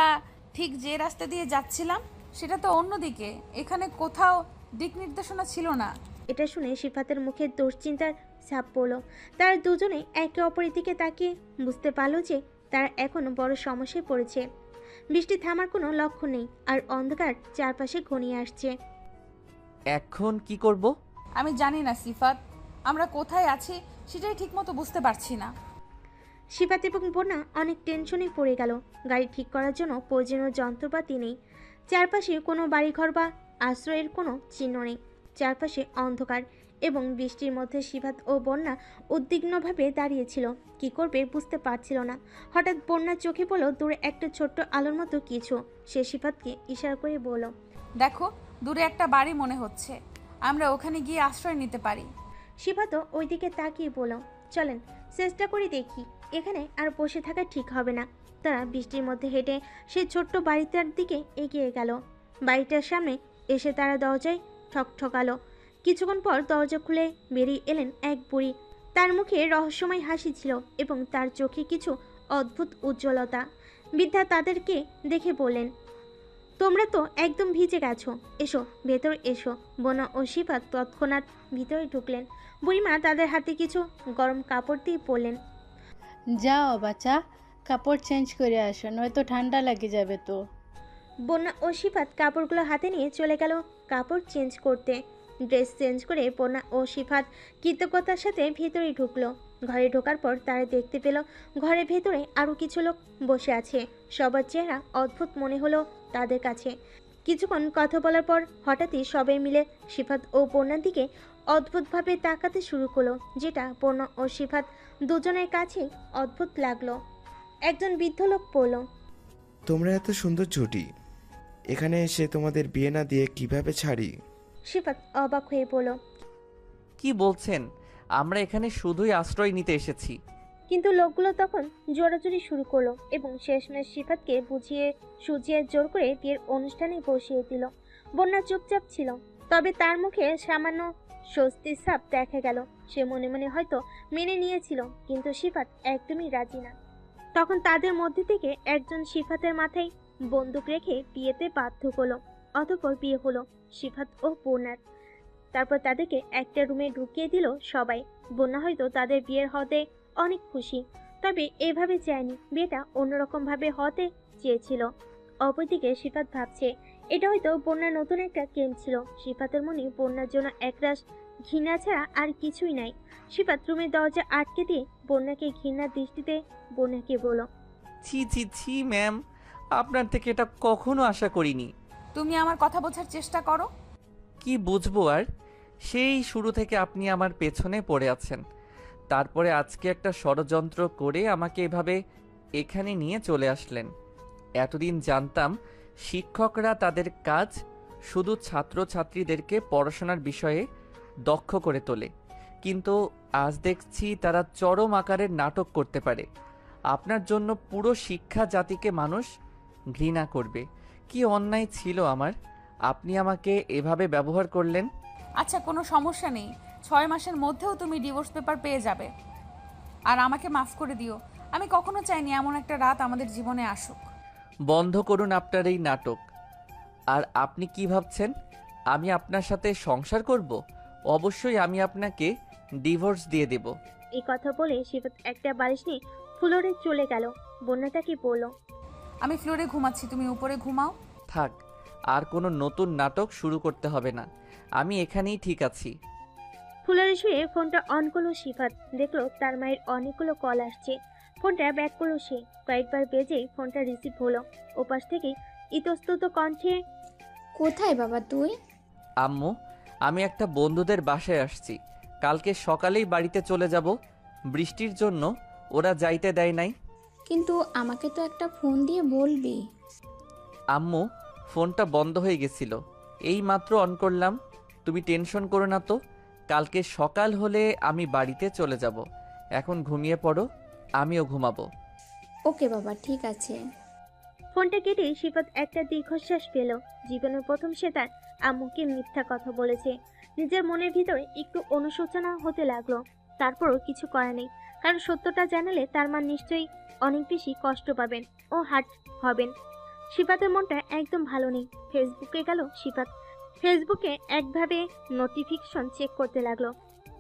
ঠিক যে রাস্তা দিয়ে যাচ্ছিলাম সেটা তো অন্যদিকে, এখানে কোথাও দিক নির্দেশনা ছিল না। এটা শুনে সিফাতের মুখে দুশ্চিন্তার ছাপ পড়ল। তারা দুজনে একে অপরের দিকে তাকিয়ে বুঝতে পারলো যে তারা এখন বড় সমস্যায় পড়েছে। বৃষ্টি থামার কোনো লক্ষণ নেই আর অন্ধকার চারপাশে ঘনিয়ে আসছে। এখন কি করব? আমি জানি না সিফাত, আমরা কোথায় আছি সেটাই ঠিকমতো বুঝতে পারছি না। সিফাত এবং বন্যা অনেক টেনশনে পড়ে গেল। গাড়ি ঠিক করার জন্য প্রয়োজনীয় যন্ত্রপাতি নেই। চারপাশে কোনো বাড়িঘর বা আশ্রয়ের কোনো চিহ্ন নেই। চারপাশে অন্ধকার এবং বৃষ্টির মধ্যে সিফাত ও বন্যা উদ্বিগ্নভাবে দাঁড়িয়েছিল। কি করবে বুঝতে পারছিল না। হঠাৎ বন্যার চোখে পড়ল দূরে একটা ছোট্ট আলোর মতো কিছু। সে সিফাতকে ইশারা করে বলল, দেখো, দূরে একটা বাড়ি মনে হচ্ছে, আমরা ওখানে গিয়ে আশ্রয় নিতে পারি। সিফাতও ওইদিকে তাকিয়ে বলল, চলেন চেষ্টা করে দেখি। এখানে আর বসে থাকা ঠিক হবে না। তারা বৃষ্টির মধ্যে হেঁটে সেই ছোট্ট বাড়িটার দিকে এগিয়ে গেল। বাড়িটার সামনে এসে তারা দরজায় ঠকঠকালো। কিছুক্ষণ পর দরজা খুলে বেরিয়ে এলেন এক বুড়ি। তার মুখে রহস্যময় হাসি ছিল এবং তার চোখে কিছু অদ্ভুত উজ্জ্বলতা। বৃদ্ধা তাদেরকে দেখে বললেন, তোমরা তো একদম ভিজে গেছো, এসো ভেতর এসো। বনা ও সিফাত তৎক্ষণাৎ ভিতরে ঢুকলেন। বুড়িমা তাদের হাতে কিছু গরম কাপড় দিয়ে বললেন, যাও বাচ্চা, কাপড় চেঞ্জ করে আসো, নয়তো ঠান্ডা লেগে যাবে তো। বন্যা ও সিফাত কাপড়গুলো হাতে নিয়ে চলে গেল কাপড় চেঞ্জ করতে। ড্রেস চেঞ্জ করে বন্যা ও সিফাত কৃতজ্ঞতার সাথে ভেতরে ঢুকলো। ঘরে ঢোকার পর তারা দেখতে পেল ঘরের ভেতরে আরও কিছু লোক বসে আছে। সবার চেহারা অদ্ভুত মনে হলো তাদের কাছে। কিছুক্ষণ কথা বলার পর হঠাৎই সবাই মিলে সিফাত ও বন্যার দিকে অদ্ভুতভাবে তাকাতে শুরু করলো, যেটা পূর্ণ ও সিফাত দুজনের কাছে অদ্ভুত লাগলো। একজন বৃদ্ধ লোক বলল, তোমরা এত সুন্দর জুটি, এখানে এসে তোমাদের বিয়ে না দিয়ে কিভাবে ছাড়ি? সিফাত অবাক হয়ে বলল, কি বলছেন? আমরা এখানে শুধুই আশ্রয় নিতে এসেছি। কিন্তু লোকগুলো তখন জোরাজুরি শুরু করলো এবং শেষমেশ সিফাতকে বুঝিয়ে সুজিয়ে জোর করে বিয়ের অনুষ্ঠানে বসিয়ে দিল। বন্যা চুপচাপ ছিল, তবে তার মুখে সামান্য স্বস্তির ছাপ দেখা গেল। সে মনে মনে হয়তো মেনে নিয়েছিল, কিন্তু সিফাত একদমই রাজি না। তখন তাদের মধ্যে থেকে একজন সিফাতের মাথায় বন্দুক রেখে বিয়েতে বাধ্য করলো। অতঃপর বিয়ে হলো সিফাত ও বন্যার। তারপর তাদেরকে একটা রুমে ঢুকিয়ে দিল সবাই। বন্যা হয়তো তাদের বিয়ের হতে অনেক খুশি, তবে এভাবে চায়নি, বিয়েটা অন্যরকম ভাবে হতে চেয়েছিল। অপরদিকে সিফাত ভাবছে এটা হয়তো বন্যার নতুন একটা গেম ছিল। সিফাতের মনে বন্যার জন্য একরাশ ঘৃণা ছাড়া আর কিছুই নাই। সিফাত রুমের দরজা আটকে দিয়ে বন্যাকে ঘৃণার দৃষ্টিতে বন্যাকে বলল, ছি ছি ছি ম্যাম, আপনার থেকে এটা কখনো আশা করিনি। তুমি আমার কথা বোঝার চেষ্টা করো। কি বুঝবো আর? সেই শুরু থেকে আপনি আমার পেছনে পড়ে আছেন, তারপরে আজকে একটা ষড়যন্ত্র করে আমাকে এভাবে এখানে নিয়ে চলে আসলেন। এতদিন জানতাম শিক্ষকরা তাদের কাজ শুধু ছাত্রছাত্রীদেরকে পড়াশোনার বিষয়ে দক্ষ করে তোলে, কিন্তু আজ দেখছি তারা চরম আকারের নাটক করতে পারে। আপনার জন্য পুরো শিক্ষা জাতিকে মানুষ ঘৃণা করবে। কি অন্যায় ছিল আমার, আপনি আমাকে এভাবে ব্যবহার করলেন। আচ্ছা, কোনো সমস্যা নেই, 6 মাসের মধ্যেও তুমি ডিভোর্স পেপার পেয়ে যাবে। আর আমাকে মাফ করে দিও, আমি কখনো চাইনি এমন একটা রাত আমাদের জীবনে আসুক। বন্ধ করুন আপনার এই নাটক। আর আপনি কি ভাবছেন আমি আপনার সাথে সংসার করব? অবশ্যই আমি আপনাকে ডিভোর্স দিয়ে দেব। এই কথা বলে সিফাত একটা বালিশ নিয়ে ফ্লোরে চলে গেল। বন্যা তাকে বলল, আমি ফ্লোরে ঘুমাচ্ছি, তুমি উপরে ঘুমাও। থাক, আর কোনো নতুন নাটক শুরু করতে হবে না, আমি এখানেই ঠিক আছি। ফ্লোরে শুয়ে ফোনটা অন করলো সিফাত। দেখলো তার মায়ের অনেকগুলো কল আসছে। ফোনটা ব্যাক করলো সে। কয়েকবার বেজেই ফোনটা রিসিভ হলো। ওপাশ থেকে ইতস্তত কণ্ঠে, কোথায় বাবা তুই? আম্মু, আমি একটা বন্ধুদের বাসায় আসছি, কালকে সকালেই বাড়িতে চলে যাব। বৃষ্টির জন্য ওরা যাইতে দেয় নাই। কিন্তু আমাকে তো একটা ফোন দিয়ে বলবি। আম্মু, ফোনটা বন্ধ হয়ে গেছিল, এই মাত্র অন করলাম। তুমি টেনশন করো না তো, কালকে সকাল হলে আমি বাড়িতে চলে যাব। এখন ঘুমিয়ে পড়ো, আমিও ঘুমাবো। ওকে বাবা, ঠিক আছে। ফোনটা কেটে সিফাত একটা দীর্ঘশ্বাস পেল। জীবনের প্রথম সে তার আম্মুকে মিথ্যা কথা বলেছে। নিজের মনের ভিতরে একটু অনুশোচনা হতে লাগলো। তারপরও কিছু করা নেই, কারণ সত্যটা জানালে তার মা নিশ্চয়ই অনেক বেশি কষ্ট পাবেন ও হার্ট হবেন। সিফাতের মনটা একদম ভালো নেই। ফেসবুকে গেল সিফাত। ফেসবুকে একভাবে নোটিফিকেশন চেক করতে লাগলো,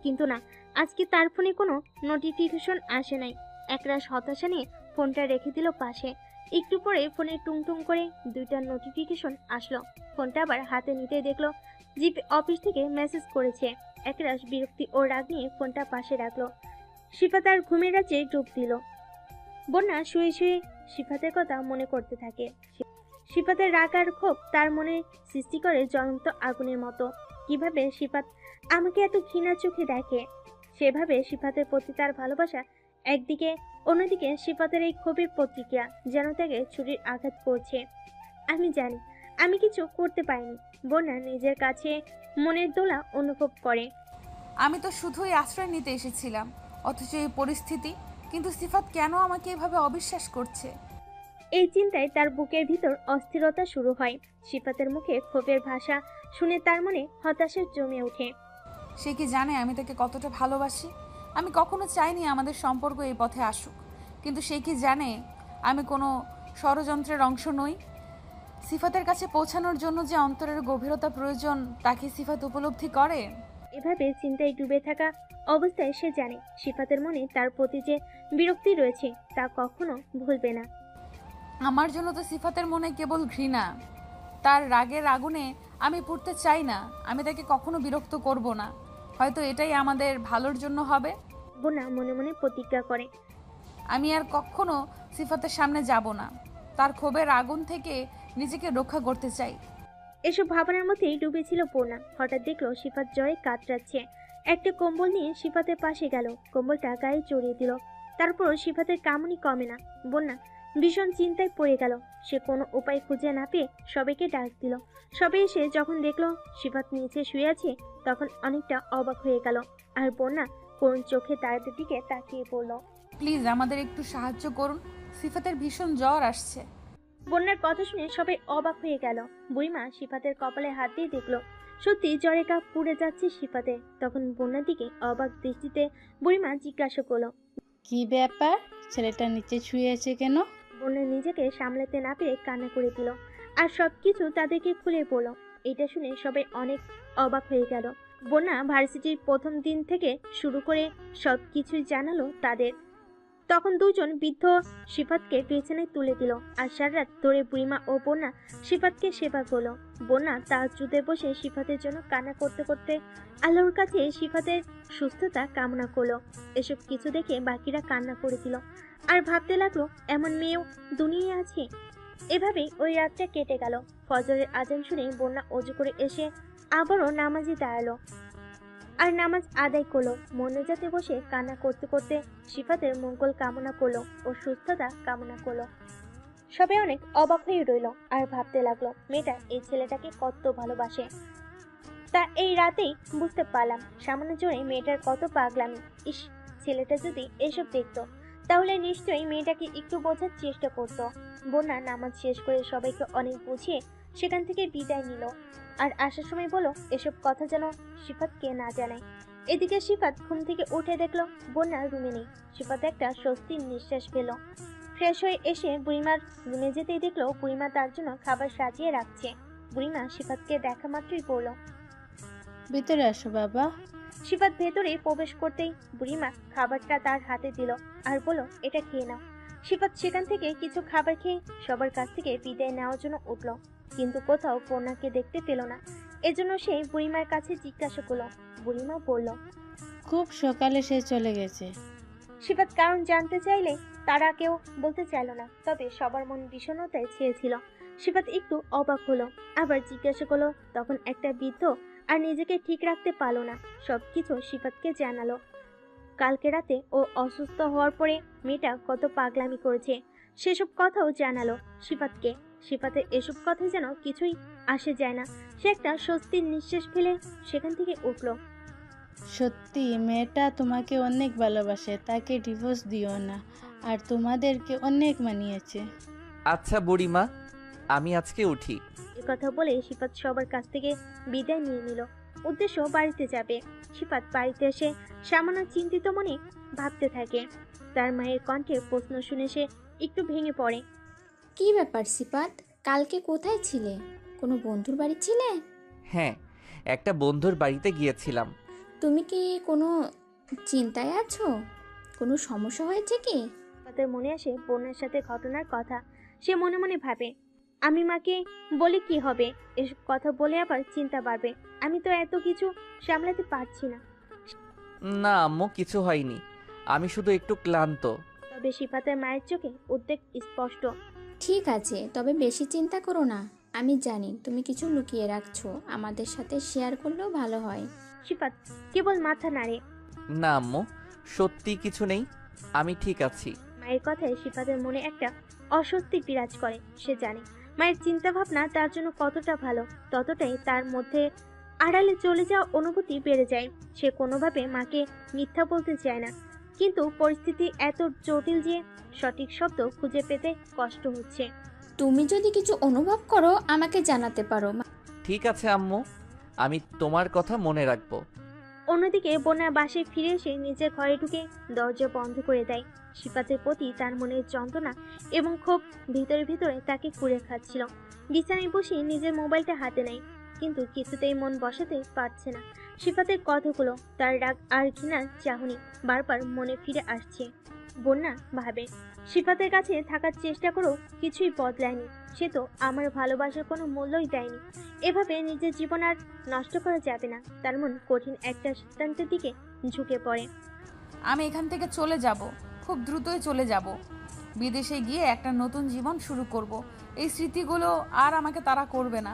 কিন্তু না, আজকে তার ফোনে কোনো নোটিফিকেশন আসে নাই। একরাশ হতাশা নিয়ে ফোনটা রেখে দিল পাশে। একটু পরে ফোনে টুংটুং করে 2টা নোটিফিকেশন আসলো। ফোনটা আবার হাতে নিতে দেখলো জিপি অফিস থেকে মেসেজ করেছে। একরাশ বিরক্তি ও রাগ নিয়ে ফোনটা পাশে রাখলো। সিফাত আর ঘুমের রাজ্যে ডুব দিল। বন্যা শুয়ে শুয়ে সিফাতের কথা মনে করতে থাকে। সিফাতের রাগ আর ক্ষোভ তার মনে সৃষ্টি করে জ্বলন্ত আগুনের মতো। কিভাবে সিফাত আমাকে এত ঘৃণা চোখে দেখে? সেভাবে সিফাতের প্রতি তার ভালোবাসা একদিকে, অন্যদিকে সিফাতের এই ক্ষোভের প্রতিক্রিয়া যেন তাকে ছুরির আঘাত করছে। আমি জানি আমি কিছু করতে পারিনি। বন্যা নিজের কাছে মনের দোলা অনুভব করে। আমি তো শুধুই আশ্রয় নিতে এসেছিলাম, অথচ এই পরিস্থিতি। কিন্তু সিফাত কেন আমাকে এভাবে অবিশ্বাস করছে? এই চিন্তায় তার বুকের ভিতর অস্থিরতা শুরু হয়। সিফাতের মুখে ক্ষোভের ভাষা শুনে তার মনে হতাশা জমে ওঠে। সে কি জানে আমি তাকে কতটা ভালোবাসি? আমি কখনো চাইনি আমাদের সম্পর্ক এই পথে আসুক, কিন্তু সে কি জানে আমি কোনো ষড়যন্ত্রের অংশ নই? সিফাতের কাছে পৌঁছানোর জন্য যে অন্তরের গভীরতা প্রয়োজন, তাকে সিফাত উপলব্ধি করে। এভাবে চিন্তায় ডুবে থাকা অবস্থায় সে জানে সিফাতের মনে তার প্রতি যে বিরক্তি রয়েছে তা কখনো ভুলবে না। আমার জন্য তো সিফাতের মনে কেবল ঘৃণা। তার রাগের আগুনে আমি পুড়তে চাই না। আমি তাকে কখনো বিরক্ত করব না। হয়তো এটাই আমাদের ভালোর জন্য হবে। বন্যা মনে মনে প্রতিজ্ঞা করে, আমি আর কখনো সিফাতের সামনে যাব না। তার ক্ষোভের আগুন থেকে নিজেকে রক্ষা করতে চাই। এসব ভাবনার মধ্যেই ডুবেছিল বন্যা। হঠাৎ দেখলো সিফাত জ্বরে কাতরাচ্ছে। একটা কম্বল নিয়ে সিফাতের পাশে গেল, কম্বলটা গায়ে জড়িয়ে দিল। তারপর সিফাতের কামড়ি কমে না। বন্যা ভীষণ চিন্তায় পড়ে গেল। সে কোনো উপায় খুঁজে না পেয়ে সবাইকে ডাক দিল। সবাই এসে যখন দেখলো সিফাত নিচে শুয়ে আছে, তখন অনেকটা অবাক হয়ে গেল। আর বন্যা করুণ চোখে তাদের দিকে তাকিয়ে পড়ল। প্লিজ আমাদের একটু সাহায্য করুন, সিফাতের ভীষণ জ্বর আসছে। বন্যার কথা শুনে সবাই অবাক হয়ে গেল। বুড়িমা সিফাতের কপালে হাত দিয়ে দেখলো সত্যি জ্বরে গা পুড়ে যাচ্ছে সিফাতে। তখন বন্যার দিকে অবাক দৃষ্টিতে বুড়িমা জিজ্ঞাসা করলো, কি ব্যাপার, ছেলেটা নিচে শুয়ে আছে কেন? বন্যা নিজেকে সামলাতে না পেরে কান্না করে দিল আর সবকিছু তাদেরকে খুলে বলল। এটা শুনে সবাই অনেক অবাক হয়ে গেল। বন্যা ভার্সিটির প্রথম দিন থেকে শুরু করে সবকিছুই জানালো তাদের। তখন দুজন বৃদ্ধ সিফাতকে বিছানায় তুলে দিল আর সারা রাত ধরে বুড়িমা ও বন্যা সিফাতকে সেবা করলো। বন্যা তাহাজ্জুদে বসে সিফাতের জন্য কান্না করতে করতে আল্লাহর কাছে সিফাতের সুস্থতা কামনা করলো। এসব কিছু দেখে বাকিরা কান্না করে দিল আর ভাবতে লাগলো এমন মেয়েও দুনিয়ায় আছে। এভাবেই ওই রাতটা কেটে গেল। ফজরের আজান শুনে বন্যা অজু করে এসে আবারও নামাজে দাঁড়ালো আর নামাজ আদায় করলো। মোনাজাতে বসে কান্না করতে করতে সিফাতের মঙ্গল কামনা করলো ও সুস্থতা কামনা করলো। সবাই অনেক অবাক হয়ে রইল আর ভাবতে লাগলো মেয়েটা এই ছেলেটাকে কত ভালোবাসে। তা এই রাতেই বুঝতে পারলাম সামান্য জোরে মেয়েটার কত পাগলামি। ইস, ছেলেটা যদি এসব দেখতো তাহলে নিশ্চয়ই মেয়েটাকে একটু বোঝার চেষ্টা করতো। বন্যা নামাজ শেষ করে সবাইকে অনেক বুঝিয়ে সেখান থেকে বিদায় নিল আর আসার সময় বলো এসব কথা যেন সিফাতকে না জানায়। এদিকে সিফাত ঘুম থেকে উঠে দেখলো বন্যার রুমে নেই। সিফাত একটা স্বস্তির নিঃশ্বাস পেল। ফ্রেশ হয়ে এসে বুড়িমার রুমে যেতেই দেখলো বুড়িমা তার জন্য খাবার সাজিয়ে রাখছে। বুড়িমা সিফাতকে দেখা মাত্রই বলল, ভিতরে আসো বাবা। সিফাত ভেতরে প্রবেশ করতেই বুড়িমা খাবারটা তার হাতে দিল আর বলল, এটা খেয়ে নাও। সিফাত সেখান থেকে কিছু খাবার খেয়ে সবার কাছ থেকে বিদায় নেওয়ার জন্য উঠল, কিন্তু কোথাও বন্যাকে দেখতে পেল না। এজন্য সে বুড়িমার কাছে জিজ্ঞাসা করলো। বুড়িমা বলল, খুব সকালে সে চলে গেছে। সিফাত কারণ জানতে চাইলে তারা কেউ বলতে চাইল না, তবে সবার মন বিষণ্ণতায় ছেয়েছিল। সিফাত একটু অবাক হলো, আবার জিজ্ঞাসা করলো। তখন একটা বৃদ্ধ আর নিজেকে ঠিক রাখতে পারলো না, সবকিছু সিফাতকে জানালো। কালকে রাতে ও অসুস্থ হওয়ার পরে মেয়েটা কত পাগলামি করেছে সেসব কথাও জানালো সিফাতকে। সিফাতের এসব কথা যেন কিছুই আসে যায় না। সে একটা স্বস্তির নিঃশ্বাস ফেলে সেখান থেকে উঠল। সত্যি মেয়েটা তোমাকে অনেক ভালোবাসে, তাকে ডিভোর্স দিও না, আর তোমাদেরকে অনেক মানিয়েছে। আচ্ছা বুড়িমা, আমি আজকে উঠি। এ কথা বলে সিফাত সবার কাছ থেকে বিদায় নিয়ে নিল। উদ্দেশ্য বাড়িতে যাবে। সিফাত বাড়িতে এসে সামান্য চিন্তিত মনে ভাবতে থাকে। তার মায়ের কণ্ঠে প্রশ্ন শুনে সে একটু ভেঙে পড়ে। কি ব্যাপার সিফাত, কালকে কোথায় ছিলে? কোনো বন্ধুর বাড়ি ছিলে? হ্যাঁ, একটা বন্ধুর বাড়িতে গিয়েছিলাম। তুমি কি কোনো চিন্তায় আছো? কোনো সমস্যা হয়েছে কি? সিফাতের মনে আসে বোনের সাথে ঘটনার কথা। সে মনে মনে ভাবে, আমি মাকে বলে কি হবে? এসব কথা বলে আবার চিন্তা বাড়বে। আমি তো এত কিছু সামলাতে পারছি না। না আম্মু, কিছু হয়নি, আমি শুধু একটু ক্লান্ত। তবে সিফাতের মায়ের চোখে উদ্বেগ স্পষ্ট। ঠিক আছে, তবে বেশি চিন্তা করো না। আমি জানি তুমি কিছু লুকিয়ে রাখছো, আমাদের সাথে শেয়ার করলেও ভালো হয়। সিফাত কেবল মাথা নাড়ে। না আম্মু, সত্যি কিছু নেই, আমি ঠিক আছি। মায়ের কথায় সিফাতের মনে একটা অস্বস্তি বিরাজ করে। সে জানে মায়ের চিন্তা ভাবনা তার জন্য কতটা ভালো, ততটাই তার মধ্যে আড়ালে চলে যাওয়া অনুভূতি বেড়ে যায়। সে কোনোভাবে মাকে মিথ্যা বলতে চায় না, কিন্তু পরিস্থিতি এত জটিল যে সঠিক শব্দ খুঁজে পেতে কষ্ট হচ্ছে। তুমি যদি কিছু অনুভব করো আমাকে জানাতে পারো। ঠিক আছে আম্মু, আমি তোমার কথা মনে রাখবো। অন্যদিকে বন্যা বাসায় ফিরে এসে নিজের ঘরে ঢুকে দরজা বন্ধ করে দেয়। সিফাতের প্রতি তার মনের যন্ত্রণা এবং ক্ষোভ ভিতরে ভিতরে তাকে কুড়ে খাচ্ছিল। বিছানায় বসে নিজের মোবাইলটা হাতে নেয়, কিন্তু কিছুতেই মন বসাতে পারছে না। সিফাতের কথাগুলো, তার রাগ আর ঘৃণার চাহনি বারবার মনে ফিরে আসছে। বন্যা ভাবে, সিফাতের কাছে থাকার চেষ্টা করেও কিছুই বদলায়নি। সে তো আমার ভালোবাসার কোনো মূল্যই দেয়নি। এভাবে নিজের জীবন আর নষ্ট করা যাবে না। তার মন কঠিন একটা সিদ্ধান্তের দিকে ঝুঁকে পড়ে। আমি এখান থেকে চলে যাব, খুব দ্রুতই চলে যাব। বিদেশে গিয়ে একটা নতুন জীবন শুরু করব। এই স্মৃতিগুলো আর আমাকে তাড়া করবে না।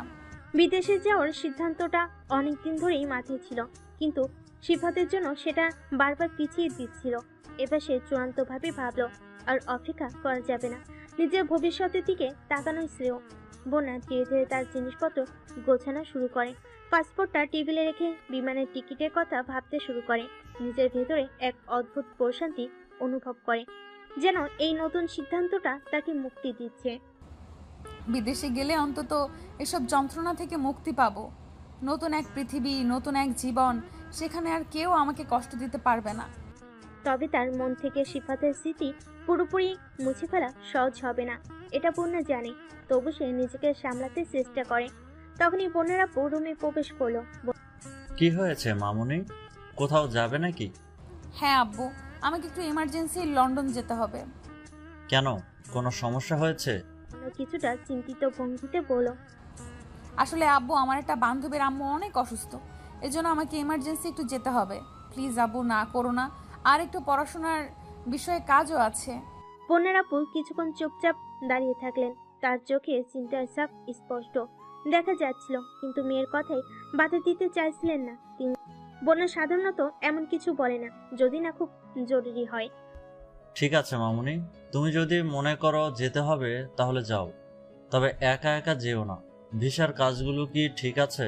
বিদেশে যাওয়ার সিদ্ধান্তটা অনেকদিন ধরেই মাথায় ছিল, কিন্তু সিফাতের জন্য সেটা বারবার পিছিয়ে দিচ্ছিল। এবার সে চূড়ান্তভাবে ভাবলো আর অপেক্ষা করা যাবে না, নিজের ভবিষ্যতের দিকে তাকানোই শ্রেয়। বোনা ধীরে ধীরে তার জিনিসপত্র গোছানো শুরু করে, পাসপোর্টটা টেবিলে রেখে বিমানের টিকিটের কথা ভাবতে শুরু করে। নিজের ভেতরে এক অদ্ভুত প্রশান্তি অনুভব করে, যেন এই নতুন সিদ্ধান্তটা তাকে মুক্তি দিচ্ছে। বিদেশে গেলে অন্তত এসব যন্ত্রণা থেকে মুক্তি পাবো। নতুন এক পৃথিবী, নতুন এক জীবন, সেখানে আর কেউ আমাকে কষ্ট দিতে পারবে না। তবে তার মন থেকে সিফাতের স্মৃতি পুরোপুরি মুছে ফেলা সহজ হবে না, এটা পূর্ণা জানে। তবু সে নিজেকে সামলাতে চেষ্টা করে। তখনই বোনেরা রুমে প্রবেশ করলো। কি হয়েছে মামুনি, কোথাও যাবে নাকি? হ্যাঁ আব্বু, আমাকে একটু এমার্জেন্সি লন্ডন যেতে হবে। কেন, কোনো সমস্যা হয়েছে? বোনা কিছুটা চিন্তিত ভঙ্গিতে বলল, আসলে আব্বু, আমার একটা বান্ধবীর আম্মু অনেক অসুস্থ, এজন্য আমাকে এমার্জেন্সি একটু যেতে হবে। প্লিজ আব্বু, না করো না, আর একটু পড়াশোনার বিষয়ে কাজও আছে। বোনেরা কিছুক্ষণ চুপচাপ দাঁড়িয়ে থাকলেন। তার চোখে চিন্তার ছাপ স্পষ্ট দেখা যাচ্ছিল, কিন্তু মেয়ের কথাই বাধা দিতে চাইছিলেন না তিনি। বোনা সাধারণত এমন কিছু বলে না, যদি না খুব জরুরি হয়। ঠিক আছে মামুনি, তুমি যদি মনে করো যেতে হবে তাহলে যাও, তবে একা একা যেও না। ভিসার কাজগুলো কি ঠিক আছে?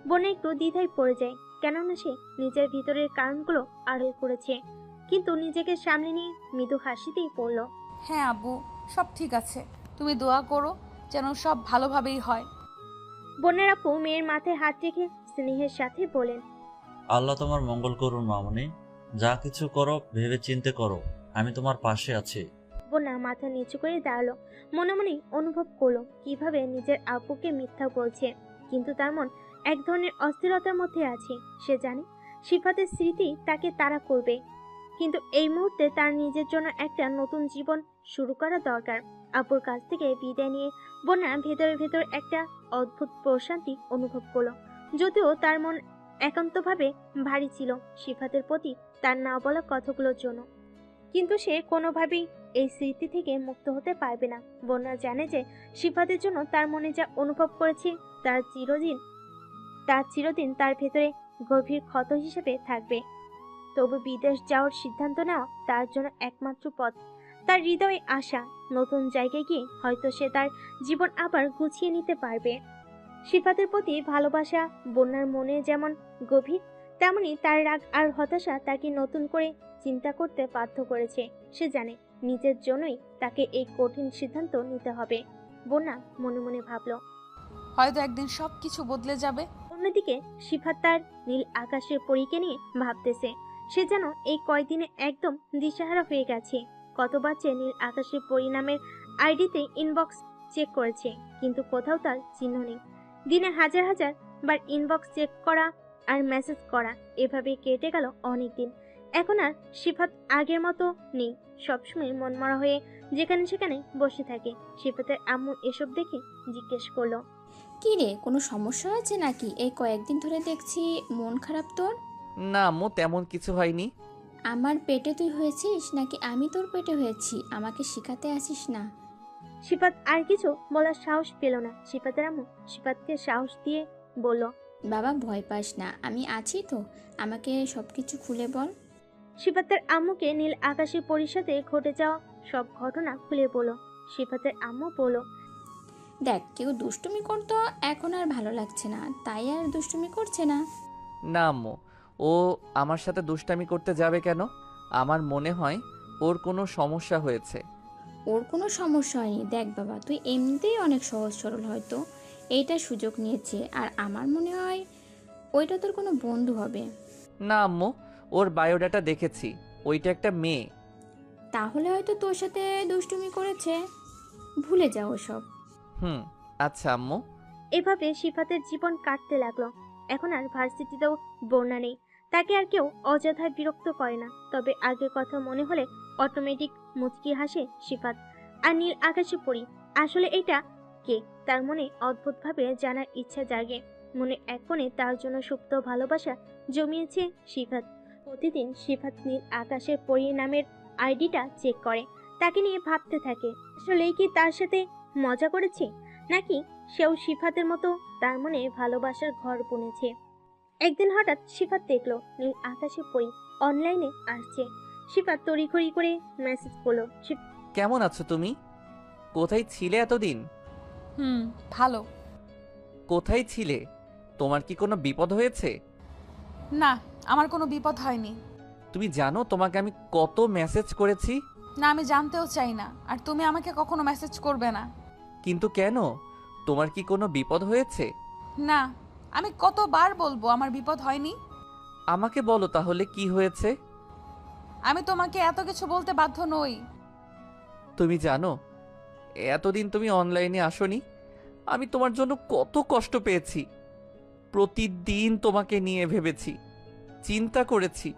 বোনা একটু দ্বিধায় পড়ে যায়, কেননা সে নিজের ভিতরের কারণগুলো আড়াল করেছে, কিন্তু নিজেকে সামনে নিয়ে মৃদু হাসিতেই পড়ল। হ্যাঁ আব্বু, সব ঠিক আছে, তুমি দোয়া করো যেন সব ভালোভাবেই হয়। বোনের আপু মেয়ের মাথায় হাত রেখে স্নেহের সাথে বলেন, আল্লাহ তোমার মঙ্গল করুন মামুনি, যা কিছু করো ভেবে চিন্তে করো, আমি তোমার পাশে আছি। বোনা মাথা নিচু করে দাঁড়ালো। মনে মনে অনুভব করলো কিভাবে নিজের আপুকে মিথ্যা বলছে, কিন্তু তার মন এক ধরনের অস্থিরতার মধ্যে আছে। সে জানে সিফাতের স্মৃতি তাকে তাড়া করবে, কিন্তু এই মুহূর্তে তার নিজের জন্য একটা নতুন জীবন শুরু করা দরকার। আপুর কাছ থেকে বিদায় নিয়ে বোনা ভেতরে ভেতর একটা অদ্ভুত প্রশান্তি অনুভব করলো, যদিও তার মন একান্তভাবে ভারী ছিল সিফাতের প্রতি তার না বলা কথাগুলোর জন্য। কিন্তু সে কোনোভাবেই এই স্মৃতি থেকে মুক্ত হতে পারবে না। বোনা জানে যে সিফাতের জন্য তার মনে যা অনুভব করেছে তার চিরদিন তার ভেতরে গভীর ক্ষত হিসেবে থাকবে। তবু বিদেশ যাওয়ার সিদ্ধান্ত নেওয়া তার জন্য একমাত্র পথ। তার হৃদয়ে আশা, নতুন জায়গায় গিয়ে হয়তো সে তার জীবন আবার গুছিয়ে নিতে পারবে। সিফাতের প্রতি ভালোবাসা বন্যার মনে যেমন গভীর, তেমনি তার রাগ আর হতাশা তাকে নতুন করে চিন্তা করতে বাধ্য করেছে। সে জানে নিজের জন্যই তাকে এই কঠিন সিদ্ধান্ত নিতে হবে। বন্যা মনে মনে ভাবল, হয়তো একদিন সব কিছু বদলে যাবে। অন্যদিকে সিফাত তার নীল আকাশের পরীকে নিয়ে ভাবতেছে। সে যেন এই কয়দিনে একদম দিশাহারা হয়ে গেছে। কতবার যে নীল আকাশের পরিণামের আইডিতে ইনবক্স চেক করেছে, কিন্তু কোথাও তার চিহ্ন নেই। দিনে হাজার হাজার বার ইনবক্স চেক করা আর মেসেজ করা, এভাবে কেটে গেল অনেক দিন। এখন আর সিফাত আগের মতো নেই, সবসময় মনমরা হয়ে যেখানে সেখানে বসে থাকে। সিফাতের আম্মু এসব দেখে জিজ্ঞেস করলো, কি রে, কোনো সমস্যা আছে নাকি? এই কয়েকদিন ধরে দেখছি মন খারাপ তোর। না আম্মু, তেমন কিছু হয়নি। আমার পেটে তুই হয়েছিস নাকি আমি তোর পেটে হয়েছি? আমাকে শিখাতে আসিস না। সিফাত আর কিছু বলার সাহস পেল না। সিফাতের আম্মু সিফাতকে সাহস দিয়ে বলল, বাবা ভয় পাস না, আমি আছি তো, আমাকে সবকিছু খুলে বল। সিফাতের আম্মুকে নীল আকাশের পরিষদে ঘটে যাওয়া সব ঘটনা খুলে বলল। সিফাতের আম্মু বলল, দেখ, কেউ দুষ্টুমি করতো, এখন আর ভালো লাগছে না, তাই আর দুষ্টুমি করছে না। না আম্মু, ও আমার সাথে দুষ্টামি করতে যাবে কেন? আমার মনে হয় ওর কোনো সমস্যা হয়েছে। ওর কোনো সমস্যা হয়নি। দেখ বাবা, তুই এমনিতেই অনেক সহজ সরল, হয়তো এইটা সুযোগ নিয়েছে, আর আমার মনে হয় ওইটা তোর কোনো বন্ধু হবে। না আম্মু, ওর বায়োডাটা দেখেছি, ওইটা একটা মেয়ে। তাহলে হয়তো তোর সাথে দুষ্টুমি করেছে, ভুলে যাও সব। আচ্ছা আম্মু। এভাবে সিফাতের জীবন কাটতে লাগলো। এখন আর ভার্সিটিতেও বন্যা নেই, তাকে আর কেউ অযথায় বিরক্ত করে না। তবে আগের কথা মনে হলে অটোমেটিক মুচকি হাসে সিফাত। আর নীল আকাশে পড়ি আসলে এটা কে, তার মনে অদ্ভুতভাবে জানার ইচ্ছা জাগে। মনে এক কোণে তার জন্য সুপ্ত ভালোবাসা জমিয়েছে সিফাত। প্রতিদিন সিফাত নীল আকাশের পরি নামের আইডিটা চেক করে, তাকে নিয়ে ভাবতে থাকে আসলেই কি তার সাথে মজা করেছে, নাকি সেও সিফাতের মতো তার মনে ভালোবাসার ঘর বুনেছে। একদিন হঠাৎ সিফাত দেখলো নীল আকাশে পরি অনলাইনে আসছে। সিফাত তড়িঘড়ি করে মেসেজ করলো। কেমন আছো তুমি? কোথায় ছিলে এতদিন? ভালো। কোথায় ছিলে? তোমার কি কোনো বিপদ হয়েছে? না, আমার কোনো বিপদ হয়নি। তুমি জানো তোমাকে আমি কত মেসেজ করেছি? না, আমি জানতেও চাই না, আর তুমি আমাকে কখনো মেসেজ করবে না। কিন্তু কেন? তোমার কি কোনো বিপদ হয়েছে? না, আমি কতবার বলবো আমার বিপদ হয়নি? আমাকে বলো তাহলে কি হয়েছে? আমি তোমাকে এত কিছু বলতে বাধ্য নই। তুমি জানো এতদিন তুমি অনলাইনে আসোনি, আমি তোমার জন্য কত কষ্ট পেয়েছি। প্রতিদিন তোমাকে নিয়ে ভেবেছি, চিন্তা করেছি।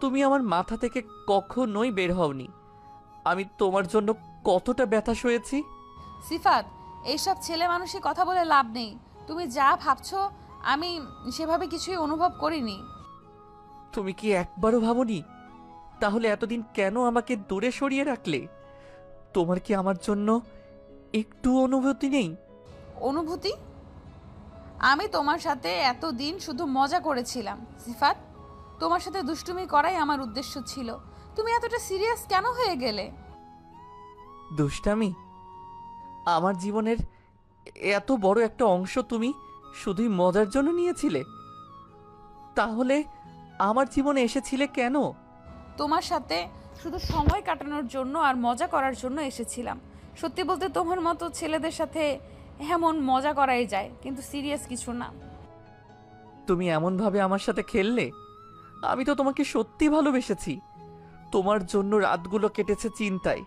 তুমি আমার মাথা থেকে কখনোই বের হওনি। আমি তোমার জন্য কতটা ব্যথা সয়েছি। সিফাত, এইসব ছেলে মানুষই কথা বলে লাভ নেই। তুমি যা ভাবছো আমি সেভাবে কিছুই অনুভব করিনি। তুমি কি একবারও ভাবনি? তাহলে এতদিন কেন আমাকে দূরে সরিয়ে রাখলে? তোমার কি আমার জন্য একটু অনুভূতি নেই? অনুভূতি? আমি তোমার সাথে এতদিন শুধু মজা করেছিলাম সিফাত। তোমার সাথে দুষ্টুমি করাই আমার উদ্দেশ্য ছিল। তুমি এতটা সিরিয়াস কেন হয়ে গেলে? দুষ্টামি? আমার জীবনের এত বড় একটা অংশ তুমি শুধুই মজার জন্য নিয়েছিলে? তাহলে আমার জীবনে এসেছিলে কেন? তোমার সাথে শুধু সময় কাটানোর জন্য আর মজা করার জন্য এসেছিলাম। সত্যি বলতে তোমার মতো ছেলেদের সাথে এমন মজা করাই যায়, কিন্তু সিরিয়াস কিছু না। তুমি এমনভাবে আমার সাথে খেললে। আমি তো তোমাকে সত্যি ভালোবেসেছি। তোমার জন্য রাতগুলো কেটেছে চিন্তায়,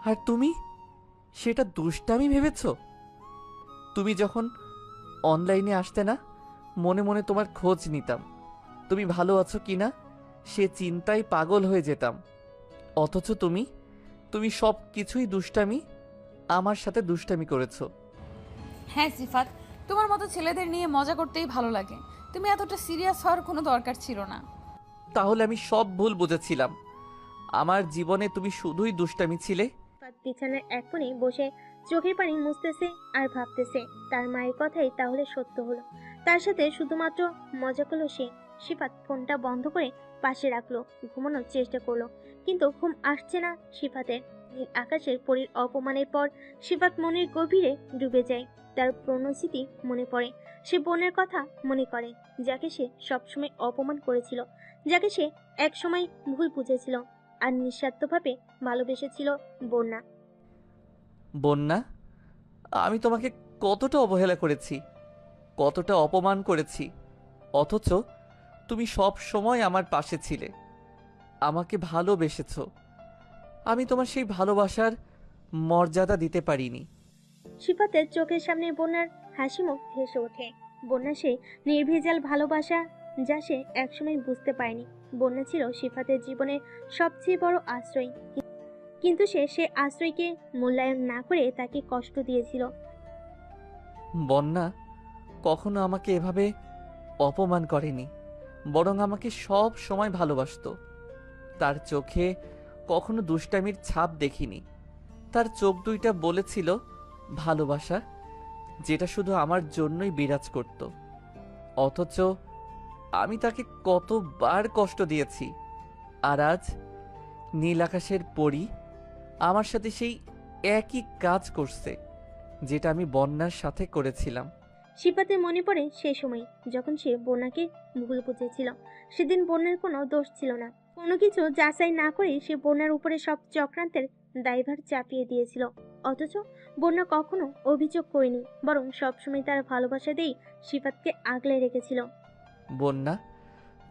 আর তুমি সেটা দুষ্টামি ভেবেছ। তুমি যখন অনলাইনে আসতে না, মনে মনে তোমার খোঁজ নিতাম, তুমি ভালো আছো কিনা সে চিন্তায় পাগল হয়ে যেতাম। অথচ তুমি সব কিছুই দুষ্টামি, আমার সাথে দুষ্টামি করেছো। হ্যাঁ সিফাত, তোমার মতো ছেলেদের নিয়ে মজা করতেই ভালো লাগে। তুমি এতটা সিরিয়াস হওয়ার কোনো দরকার ছিল না। তাহলে আমি সব ভুল বুঝেছিলাম। আমার জীবনে তুমি শুধুই দুষ্টামি ছিলে। বিছানার এক কোণে বসে চোখের পানি মুছতেছে আর ভাবতেছে তার মায়ের কথাই তাহলে সত্য হলো। তার সাথে শুধুমাত্র মজা করলো সে। সিফাত ফোনটা বন্ধ করে পাশে রাখলো, ঘুমানোর চেষ্টা করলো, কিন্তু ঘুম আসছে না সিফাতের। নীল আকাশের পরীর অপমানের পর সিফাত মনের গভীরে ডুবে যায়। তার পুরনো মনে পড়ে। সে বোনের কথা মনে করে, যাকে সে সবসময় অপমান করেছিল, যাকে সে একসময় ভুল বুঝেছিল আর নিঃস্বার্থভাবে ভালোবেসেছিল। বন্যা, বন্যা, আমি তোমাকে কতটা অবহেলা করেছি, কতটা অপমান করেছি, অথচ তুমি সব সময় আমার পাশে ছিলে, আমাকে ভালোবেসেছো। আমি তোমার সেই ভালোবাসার মর্যাদা দিতে পারিনি। সিফাতের চোখের সামনে বন্যার হাসি মুখ ভেসে ওঠে। বন্যা সেই নির্ভেজাল ভালোবাসা যা সে একসময় বুঝতে পারেনি। বন্যা ছিল সিফাতের জীবনের সবচেয়ে বড় আশ্রয়, কিন্তু সে আশ্রয়কে মূল্যায়ন না করে তাকে কষ্ট দিয়েছিল। বন্যা কখনো আমাকে এভাবে অপমান করেনি, বরং আমাকে সব সময় ভালোবাসতো। তার চোখে কখনো দুষ্টামির ছাপ দেখিনি। তার চোখ দুইটা বলেছিল ভালোবাসা, যেটা শুধু আমার জন্যই বিরাজ করত। অথচ আমি তাকে কতবার কষ্ট দিয়েছি, আর আজ নীল আকাশের পরী আমার সাথে সেই একই কাজ করছে যেটা আমি বন্যার সাথে করেছিলাম। সিফাতের মনে পড়ে সেই সময় যখন সে বন্যাকে ভুল বুঝেছিল। সেদিন বন্যার কোনো দোষ ছিল না, কোনো কিছু যাচাই না করে সে বন্যার উপরে সব চক্রান্তের দায়ভার চাপিয়ে দিয়েছিল। অথচ বন্যা কখনো অভিযোগ করেনি, বরং সবসময় তার ভালোবাসা দিয়েই সিফাতকে আগলে রেখেছিল। বন্যা,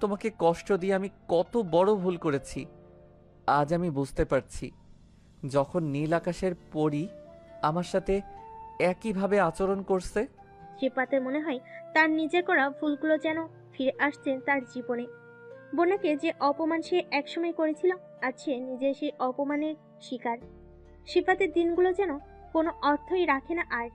তোমাকে কষ্ট দিয়ে আমি কত বড় ভুল করেছি আজ আমি বুঝতে পারছি। যখন নীল আকাশের পরী আমার সাথে একইভাবে আচরণ করছে, সিফাতের মনে হয় তার নিজের করা ভুলগুলো যেন ফিরে আসছে তার জীবনে। বন্যাকে যে অপমান সে একসময় করেছিল, আজ সে নিজে সেই অপমানের শিকার। সিফাতের দিনগুলো যেন কোনো অর্থই রাখে না আর।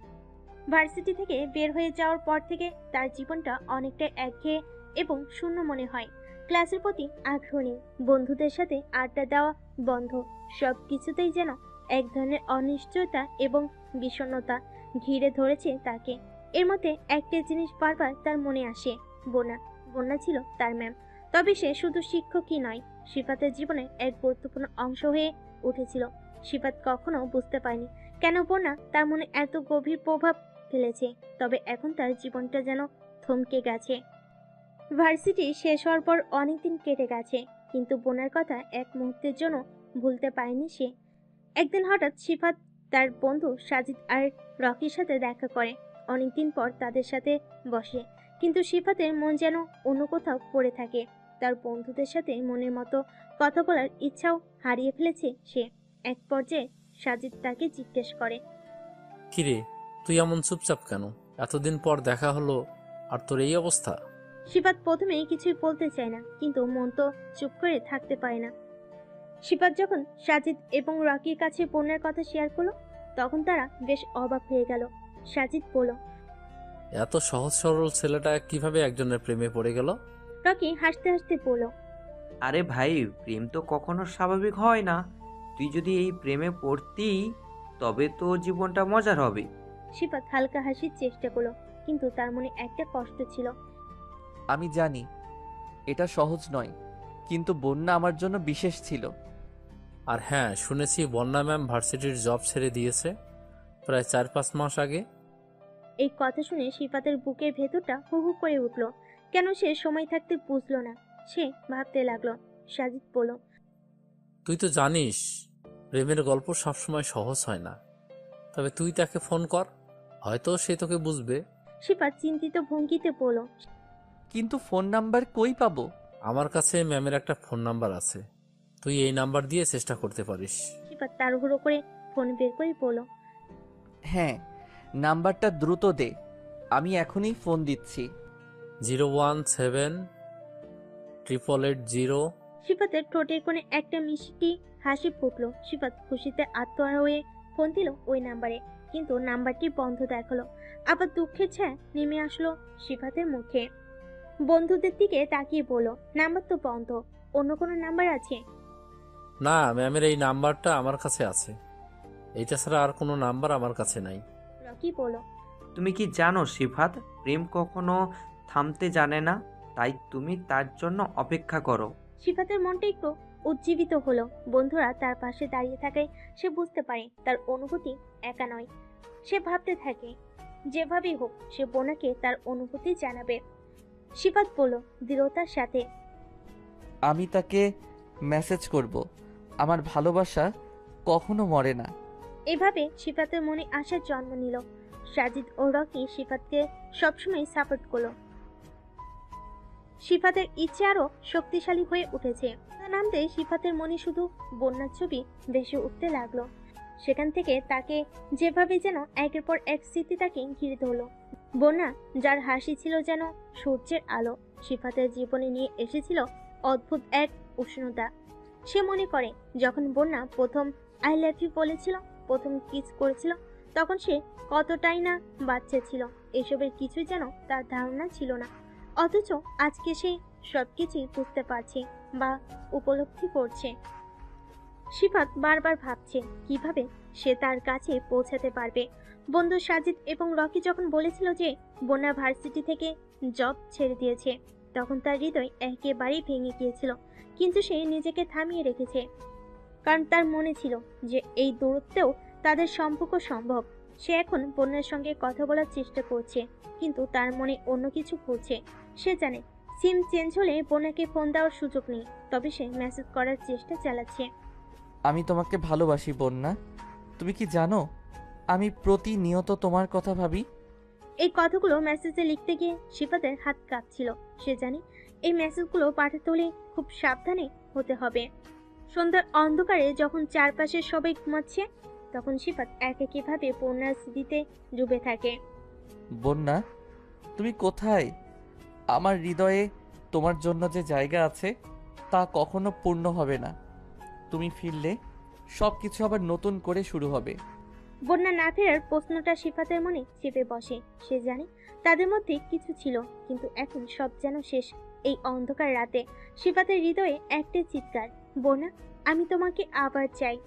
ভার্সিটি থেকে বের হয়ে যাওয়ার পর থেকে তার জীবনটা অনেকটা একঘেয়ে এবং শূন্য মনে হয়। ক্লাসের প্রতি আগ্রহ নেই, বন্ধুদের সাথে আড্ডা দেওয়া বন্ধ। সব কিছুতেই যেন এক ধরনের অনিশ্চয়তা এবং বিষণ্ণতা ঘিরে ধরেছে তাকে। এর মধ্যে একটা জিনিস বারবার তার মনে আসে, বন্যা। বন্যা ছিল তার ম্যাম, তবে সে শুধু শিক্ষকই নয়, সিফাতের জীবনে এক গুরুত্বপূর্ণ অংশ হয়ে উঠেছিল। সিফাত কখনো বুঝতে পারেনি কেন বন্যা তার মনে এত গভীর প্রভাব ফেলেছে, তবে এখন তার জীবনটা যেন থমকে গেছে। ভার্সিটি শেষ হওয়ার পর অনেকদিন কেটে গেছে, কিন্তু বোনার কথা এক মুহূর্তের জন্য ভুলতে পারেনি সে। একদিন হঠাৎ সিফাত তার বন্ধু সাজিদ আর রকির সাথে দেখা করে। অনেকদিন পর তাদের সাথে বসে, কিন্তু সিফাতের মন যেন অন্য কোথাও পড়ে থাকে। তার বন্ধুদের সাথে মনের মতো কথা বলার ইচ্ছাও হারিয়ে ফেলেছে সে। এক পর্যায়ে সাজিদ তাকে জিজ্ঞেস করে, কিরে, তুই এমন চুপচাপ কেন? এতদিন পর দেখা হলো আর তোর এই অবস্থা? সিফাত প্রথমে কিছুই বলতে চায় না, কিন্তু মন তো চুপ করে থাকতে পারে না। সিফাত যখন সাজিদ এবং রকির কাছে বোনের কথা শেয়ার করলো, তখন তারা বেশ অবাক হয়ে গেল। সাজিদ বলল, এত সহজ সরল ছেলেটা কিভাবে একজনের প্রেমে পড়ে গেল? রকি হাসতে হাসতে বলল, আরে ভাই, প্রেম তো কখনো স্বাভাবিক হয় না। তুই যদি এই প্রেমে পড়তি তবে তো জীবনটা মজার হবে। সিফাত হালকা হাসির চেষ্টা করলো, কিন্তু তার মনে একটা কষ্ট ছিল। আমি জানি এটা সহজ নয়, কিন্তু বন্যা আমার জন্য বিশেষ ছিল। আর হ্যাঁ, শুনেছি বন্যা ম্যাম ভার্সিটির জব ছেড়ে দিয়েছে প্রায় 4-5 মাস আগে। এই কথা শুনে সিফাতের বুকের ভেতরটা হু হু করে উঠল। কেন সে সময় থাকতে বুঝলো না? সে ভাবতে লাগলো। সাজিদ বলল, তুই তো জানিস প্রেমের গল্প সবসময় সহজ হয় না, তবে তুই তাকে ফোন কর, হয়তো সে তোকে বুঝবে। সিফাত চিন্তিত ভঙ্গিতে বলল, কিন্তু ফোন নাম্বার কই পাবো? আমার কাছে ম্যামের একটা ফোন নাম্বার আছে, তুই এই নাম্বার দিয়ে চেষ্টা করতে পারিস। সিফাত তাড়াহুড়ো করে ফোন বের করে বলল, হ্যাঁ, নাম্বারটা দ্রুত দে, আমি এখনই ফোন দিচ্ছি। 017-888-0। সিফাতের ঠোঁটের কোণে একটা মিষ্টি হাসি ফুটলো। সিফাত খুশিতে আত্মহারা হয়ে ফোন দিল ওই নাম্বারে, কিন্তু নাম্বারটি বন্ধ দেখালো। আবার দুঃখের ছায়া নেমে আসলো সিফাতের মুখে। বন্ধুদের দিকে তাকিয়ে বলল, নাম্বার তো বন্ধ, অন্য কোনো নাম্বার আছে? না, ম্যামের এই নাম্বারটা আমার কাছে আছে, এইটা ছাড়া আর কোনো নাম্বার আমার কাছে নাই। রকি বলল, তুমি কি জানো সিফাত, প্রেম কখনো থামতে জানে না, তাই তুমি তার জন্য অপেক্ষা করো। সিফাতের মনটা একটু উজ্জীবিত হলো। বন্ধুরা তার পাশে দাঁড়িয়ে থাকায় সে বুঝতে পারে তার অনুভূতি একা নয়। সে ভাবতে থাকে যেভাবেই হোক সে বোনাকে তার অনুভূতি জানাবে। সিফাত বলল দৃঢ়তার সাথে, আমি তাকে মেসেজ করব, আমার ভালোবাসা কখনো মরে না। এভাবে সিফাতের মনে আশার জন্ম নিল। সাজিদ ও রকি সিফাতকে সবসময় সাপোর্ট করলো। সিফাতের ইচ্ছে আরো শক্তিশালী হয়ে উঠেছে। নামতে সিফাতের মনে শুধু বন্যার ছবি ভেসে উঠতে লাগলো। সেখান থেকে তাকে যেভাবে যেন একের পর এক স্মৃতি তাকে ঘিরে ধরলো। বন্যা, যার হাসি ছিল যেন সূর্যের আলো, সিফাতের জীবনে নিয়ে এসেছিল অদ্ভুত এক উষ্ণতা। সে মনে করে যখন বন্যা প্রথম আই লাভ ইউ বলেছিল, প্রথম কিস করেছিল, তখন সে কতটাই না বাচ্চা ছিল। এসবের কিছুই যেন তার ধারণা ছিল না, অথচ আজকে সে সবকিছুই বুঝতে পারছে বা উপলব্ধি করছে। সিফাত বারবার ভাবছে কিভাবে সে তার কাছে পৌঁছাতে পারবে। বন্ধু সাজিদ এবং রকি যখন বলেছিল যে বন্যা ভার্সিটি থেকে জব ছেড়ে দিয়েছে, তখন তার হৃদয় একেবারেই ভেঙে গিয়েছিল। কিন্তু সে নিজেকে থামিয়ে রেখেছে, কারণ তার মনে ছিল যে এই দূরত্বেও তাদের সম্পর্ক সম্ভব। সে এখন বন্যার সঙ্গে কথা বলার চেষ্টা করছে, কিন্তু তার মনে অন্য কিছু ঘুরছে। সে জানে সিম চেঞ্জ হলে বন্যাকে ফোন দেওয়ার সুযোগ নেই, তবে সে মেসেজ করার চেষ্টা চালাচ্ছে। আমি তোমাকে ভালোবাসি বন্যা, তুমি কি জানো আমি প্রতিনিয়ত তোমার কথা ভাবি। এই কথাগুলো মেসেজে লিখতে গিয়ে সিফাতের হাত কাঁপছিল। সে জানে এই মেসেজগুলো পাঠাতে হলে খুব সাবধানে হতে হবে। সন্ধ্যার অন্ধকারে যখন চারপাশে সবাই ঘুমাচ্ছে, তখন সিফাত একাকীভাবে বন্যার স্মৃতিতে ডুবে থাকে। বন্যা, তুমি কোথায়? আমার হৃদয়ে তোমার জন্য যে জায়গা আছে তা কখনো পূর্ণ হবে না। তুমি ফিরলে সব কিছু আবার নতুন করে শুরু হবে। বন্যা না ফেরার প্রশ্নটা সিফাতের মনে চেপে বসে। সে জানে তাদের মধ্যে কিছু ছিল, কিন্তু এখন সব যেন শেষ। এই অন্ধকার রাতে সিফাতের হৃদয়ে একটাই চিৎকার, বন্যা, আমি তোমাকে আবার চাই।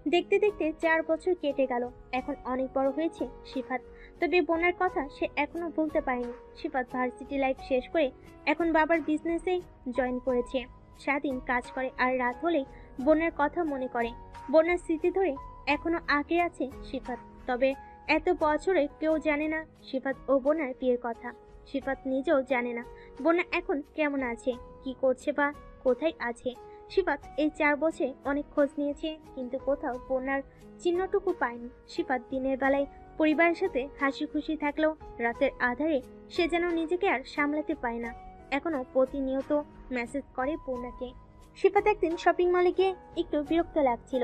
দেখতে দেখতে 4 বছর কেটে গেল। এখন অনেক বড় হয়েছে সিফাত, তবে বোনের কথা সে এখনো ভুলতে পারেনি। সিফাত ভার্সিটি লাইফ শেষ করে এখন বাবার বিজনেসে জয়েন করেছে। সারাদিন কাজ করে আর রাত হলেই বোনের কথা মনে করে। বোনের স্মৃতি ধরে এখনো আঁকড়ে আছে সিফাত। তবে এত বছরে কেউ জানে না সিফাত ও বোনার বিয়ের কথা। সিফাত নিজেও জানে না বোনা এখন কেমন আছে, কি করছে বা কোথায় আছে। সিফাত এই 4 বছরে অনেক খোঁজ নিয়েছে, কিন্তু কোথাও বোনার চিহ্নটুকু পায়নি। সিফাত দিনের বেলায় পরিবারের সাথে হাসি খুশি থাকলেও রাতের আধারে সে যেন নিজেকে আর সামলাতে পায় না। এখনো প্রতিনিয়ত মেসেজ করে বোনাকে। সিফাত একদিন শপিং মলে গিয়ে একটু বিরক্ত লাগছিল।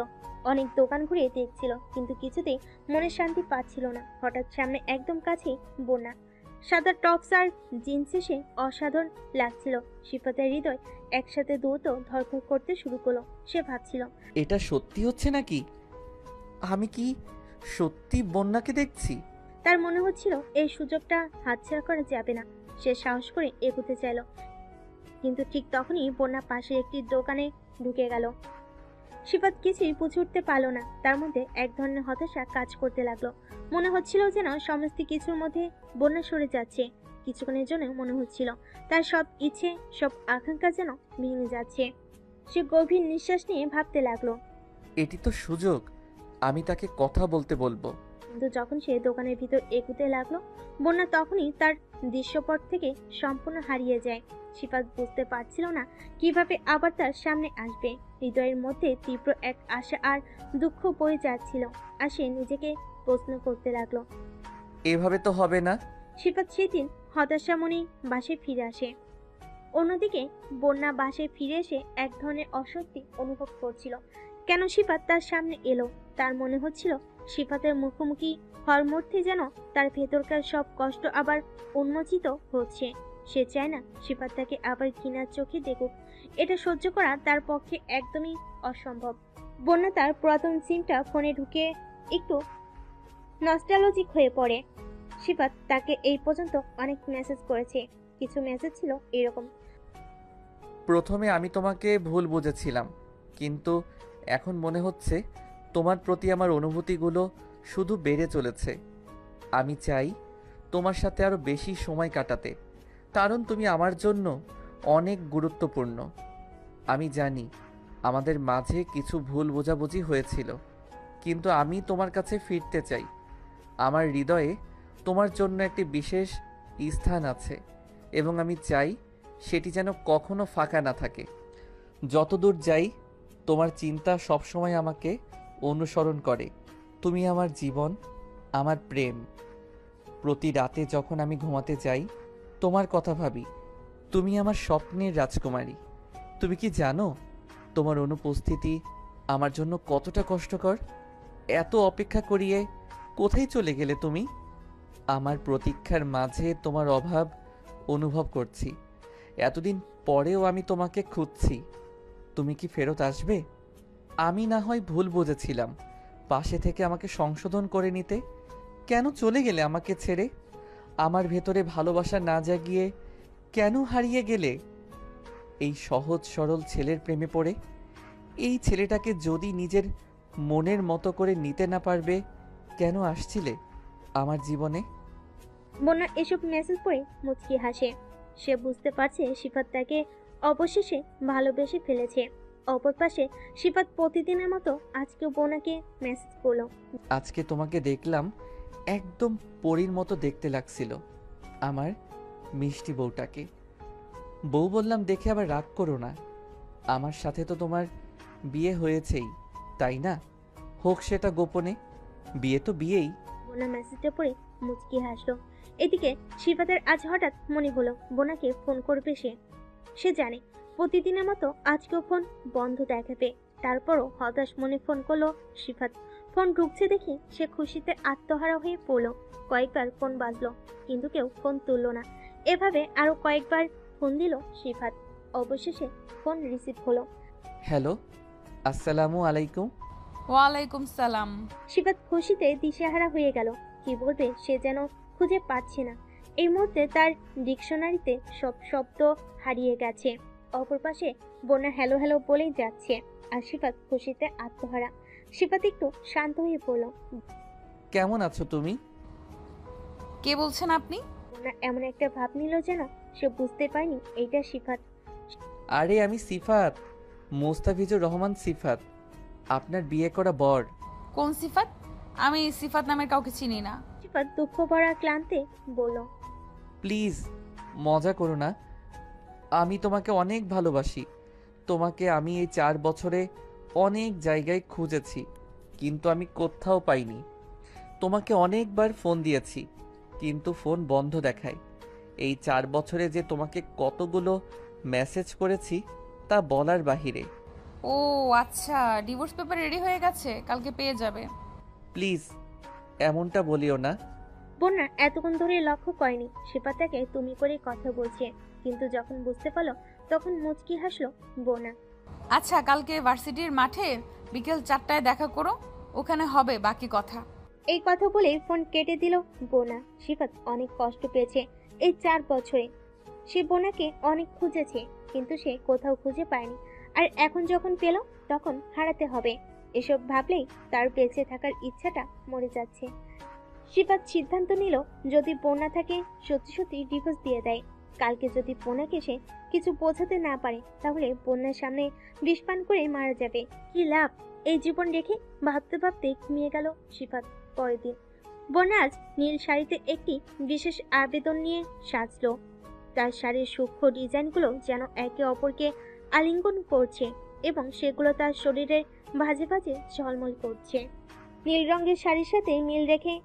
অনেক দোকান ঘুরে দেখছিল, কিন্তু কিছুতেই মনে শান্তি পাচ্ছিল না। হঠাৎ সামনে একদম কাছেই বোনা। সাদা টপস আর জিন্সে সে অসাধারণ লাগছিল। সিফাতের হৃদয় একসাথে দ্রুত ধড়ফড় করতে শুরু করলো। সে ভাবছিল, এটা সত্যি হচ্ছে নাকি? আমি কি সত্যি বন্যাকে দেখছি? তার মনে হচ্ছিল এই সুযোগটা হাতছাড়া করা যাবে না। সে সাহস করে এগোতে চাইল, কিন্তু ঠিক তখনই বন্যা পাশে একটি দোকানে ঢুকে গেল। সিফাত কিছুই বুঝে উঠতে পারল না। তার মধ্যে এক ধরনের হতাশা কাজ করতে লাগলো। মনে হচ্ছিল যেন সমস্ত কিছুর মধ্যে বন্যা সরে যাচ্ছে। কিছুক্ষণের জন্য মনে হচ্ছিল তার সব ইচ্ছে, সব আকাঙ্ক্ষা যেন ভেঙে যাচ্ছে। সে গভীর নিঃশ্বাস নিয়ে ভাবতে লাগলো। এটি তো সুযোগ, আমি তাকে কথা বলতে বলবো। কিন্তু যখন সে দোকানের ভিতর এগুতে লাগলো, বন্যা তখনই তার দৃশ্যপট থেকে সম্পূর্ণ হারিয়ে যায়। সিফাত বুঝতে পারছিল না কিভাবে আবার তার সামনে আসবে। হৃদয়ের মধ্যে তীব্র এক আশা আর দুঃখ বয়ে যাচ্ছিল, আর সে নিজেকে প্রশ্ন করতে লাগলো। এভাবে তো হবে না। সিফাত সেদিন হতাশা মনে বাসায় ফিরে আসে। অন্যদিকে বন্যা বাসায় ফিরে এসে এক ধরনের অস্বস্তি অনুভব করছিল। কেন সিফাত তার সামনে এলো? তার মনে হচ্ছিল সিফাতের মুখোমুখি হওয়ার মধ্যে যেন তার ভেতরকার সব কষ্ট আবার উন্মোচিত হচ্ছে। সে চায় না সিফাত তাকে আবার ঘৃণার চোখে দেখুক। এটা সহ্য করা তার পক্ষে একদমই অসম্ভব। বন্যা তার পুরাতন সিমটা ফোনে ঢুকে একটু নস্টালজিক হয়ে পড়ে। সিফাত তাকে এই পর্যন্ত অনেক মেসেজ করেছে। কিছু মেসেজ ছিল এরকম। প্রথমে আমি তোমাকে ভুল বুঝেছিলাম, কিন্তু এখন মনে হচ্ছে তোমার প্রতি আমার অনুভূতিগুলো শুধু বেড়ে চলেছে। আমি চাই তোমার সাথে আরও বেশি সময় কাটাতে, কারণ তুমি আমার জন্য অনেক গুরুত্বপূর্ণ। আমি জানি আমাদের মাঝে কিছু ভুল বোঝাবুঝি হয়েছিল, কিন্তু আমি তোমার কাছে ফিরতে চাই। আমার হৃদয়ে তোমার জন্য একটি বিশেষ স্থান আছে, এবং আমি চাই সেটি যেন কখনো ফাঁকা না থাকে। যতদূর যাই, তোমার চিন্তা সবসময় আমাকে অনুসরণ করে। তুমি আমার জীবন, আমার প্রেম। প্রতি রাতে যখন আমি ঘুমাতে যাই, তোমার কথা ভাবি। তুমি আমার স্বপ্নের রাজকুমারী। তুমি কি জানো তোমার অনুপস্থিতি আমার জন্য কতটা কষ্টকর? এত অপেক্ষা করিয়ে কোথায় চলে গেলে তুমি? আমার প্রতীক্ষার মাঝে তোমার অভাব অনুভব করছি। এতদিন পরেও আমি তোমাকে খুঁজছি। তুমি কি ফেরত আসবে? আমি না হয় ভুল বুঝেছিলাম, পাশে থেকে আমাকে সংশোধন করে নিতে। কেন চলে গেলে আমাকে ছেড়ে? আমার ভেতরে ভালোবাসা না জাগিয়ে কেন হারিয়ে গেলে এই সহজ সরল ছেলের প্রেমে পড়ে? এই ছেলেটাকে যদি নিজের মনের মতো করে নিতে না পারবে, কেন আসছিলে আমার জীবনে? বন্যা এসব মেসেজ পড়ে মুচকি হাসে। সে বুঝতে পারছে সিফাত তাকে অবশেষে ভালোবেসে ফেলেছে। অপর পাশে সিফাত প্রতিদিনের মতো আজকেও বোনাকে মেসেজ করলো। আজকে তোমাকে দেখলাম, একদম পরীর মতো দেখতে লাগছিল আমার মিষ্টি বউটাকে। বউ বললাম দেখে আবার রাগ করো না। আমার সাথে তো তোমার বিয়ে হয়েছেই, তাই না? হোক সেটা গোপনে, বিয়ে তো বিয়েই। বোনা মেসেজটা পড়ে মুচকি হাসলো। এদিকে সিফাতের আজ হঠাৎ মনে হলো বোনাকে ফোন করবে সে। সে জানে প্রতিদিনের মতো আজকেও ফোন বন্ধ দেখাবে। তারপরও হতাশ মনে ফোন করলো সিফাত। ফোন ঢুকছে দেখে সে খুশিতে আত্মহারা হয়ে পড়লো। কয়েকবার ফোন বাজলো, কিন্তু কেউ ফোন তুললো না। এভাবে আরো কয়েকবার ফোন দিল সিফাত। অবশেষে ফোন রিসিভ হলো। হ্যালো, আসসালামু আলাইকুম। ওয়ালাইকুম সালাম। সিফাত খুশিতে দিশেহারা হয়ে গেল। কি বলবে সে যেন খুঁজে পাচ্ছে না। এই মুহূর্তে তার ডিকশনারিতে সব শব্দ হারিয়ে গেছে। অপর পাশে বোনা হ্যালো হ্যালো বলেই যাচ্ছে, আর সিফাত খুশিতে আত্মহারা। সিফাত একটু শান্ত হয়ে বলল। কেমন আছো তুমি? কে বলছেন আপনি? বোনা এমন একটা ভাব নিল যেন সে বুঝতে পারেনি এইটা সিফাত। আরে আমি সিফাত, মোস্তাফিজুর রহমান সিফাত, আপনার বিয়ে করা বর। কোন সিফাত? আমি সিফাত নামের কাউকে চিনি না। সিফাত দুঃখ ভরা ক্লান্তে বলল। প্লিজ মজা করো না, আমি তোমাকে অনেক ভালোবাসি। তোমাকে আমি এই 4 বছরে অনেক জায়গায় খুঁজেছি, কিন্তু আমি কোথাও পাইনি। তোমাকে অনেকবার ফোন দিয়েছি, কিন্তু ফোন বন্ধ দেখায়। এই 4 বছরে যে তোমাকে কতগুলো মেসেজ করেছি তা বলার বাহিরে। ও আচ্ছা, ডিভোর্স পেপার রেডি হয়ে গেছে, কালকে পেয়ে যাবে। প্লিজ এমনটা বলিও না। বোনা এতক্ষণ ধরে লক্ষ্য করেনি সিফাত তাকে তুমি করে কথা বলছে, কিন্তু যখন বুঝতে পারলো তখন মুচকি হাসলো বোনা। আচ্ছা, কালকে ভার্সিটির মাঠে বিকেল 4টায় দেখা করো, ওখানে হবে বাকি কথা। এই কথা বলে ফোন কেটে দিল বোনা। সিফাত অনেক কষ্ট পেয়েছে এই 4 বছরে। সে বোনাকে অনেক খুঁজেছে, কিন্তু সে কোথাও খুঁজে পায়নি। আর এখন যখন পেল তখন হারাতে হবে, এসব ভাবলেই তার বেঁচে থাকার ইচ্ছাটা মরে যাচ্ছে। সিফাত সিদ্ধান্ত নিল যদি বোনা থাকে সত্যি সত্যি ডিভোর্স দিয়ে দেয়। কালকে যদি বোনাকে সে কিছু বোঝাতে না পারে তাহলে বোনার সামনে বিষ পান করে মারা যাবে। কি লাভ এই জীবন রেখে? ভাবতে ভাবতে ঘুমিয়ে গেল সিফাত। পরের দিন বোনা আজ নীল শাড়িতে একটি বিশেষ আবেদন নিয়ে সাজলো। তার শাড়ির সূক্ষ্ম ডিজাইনগুলো যেন একে অপরকে আলিঙ্গন করছে এবং সেগুলো তার শরীরের ভাঁজে ভাঁজে ঝলমল করছে। নীল রঙের শাড়ির সাথে মিল রেখে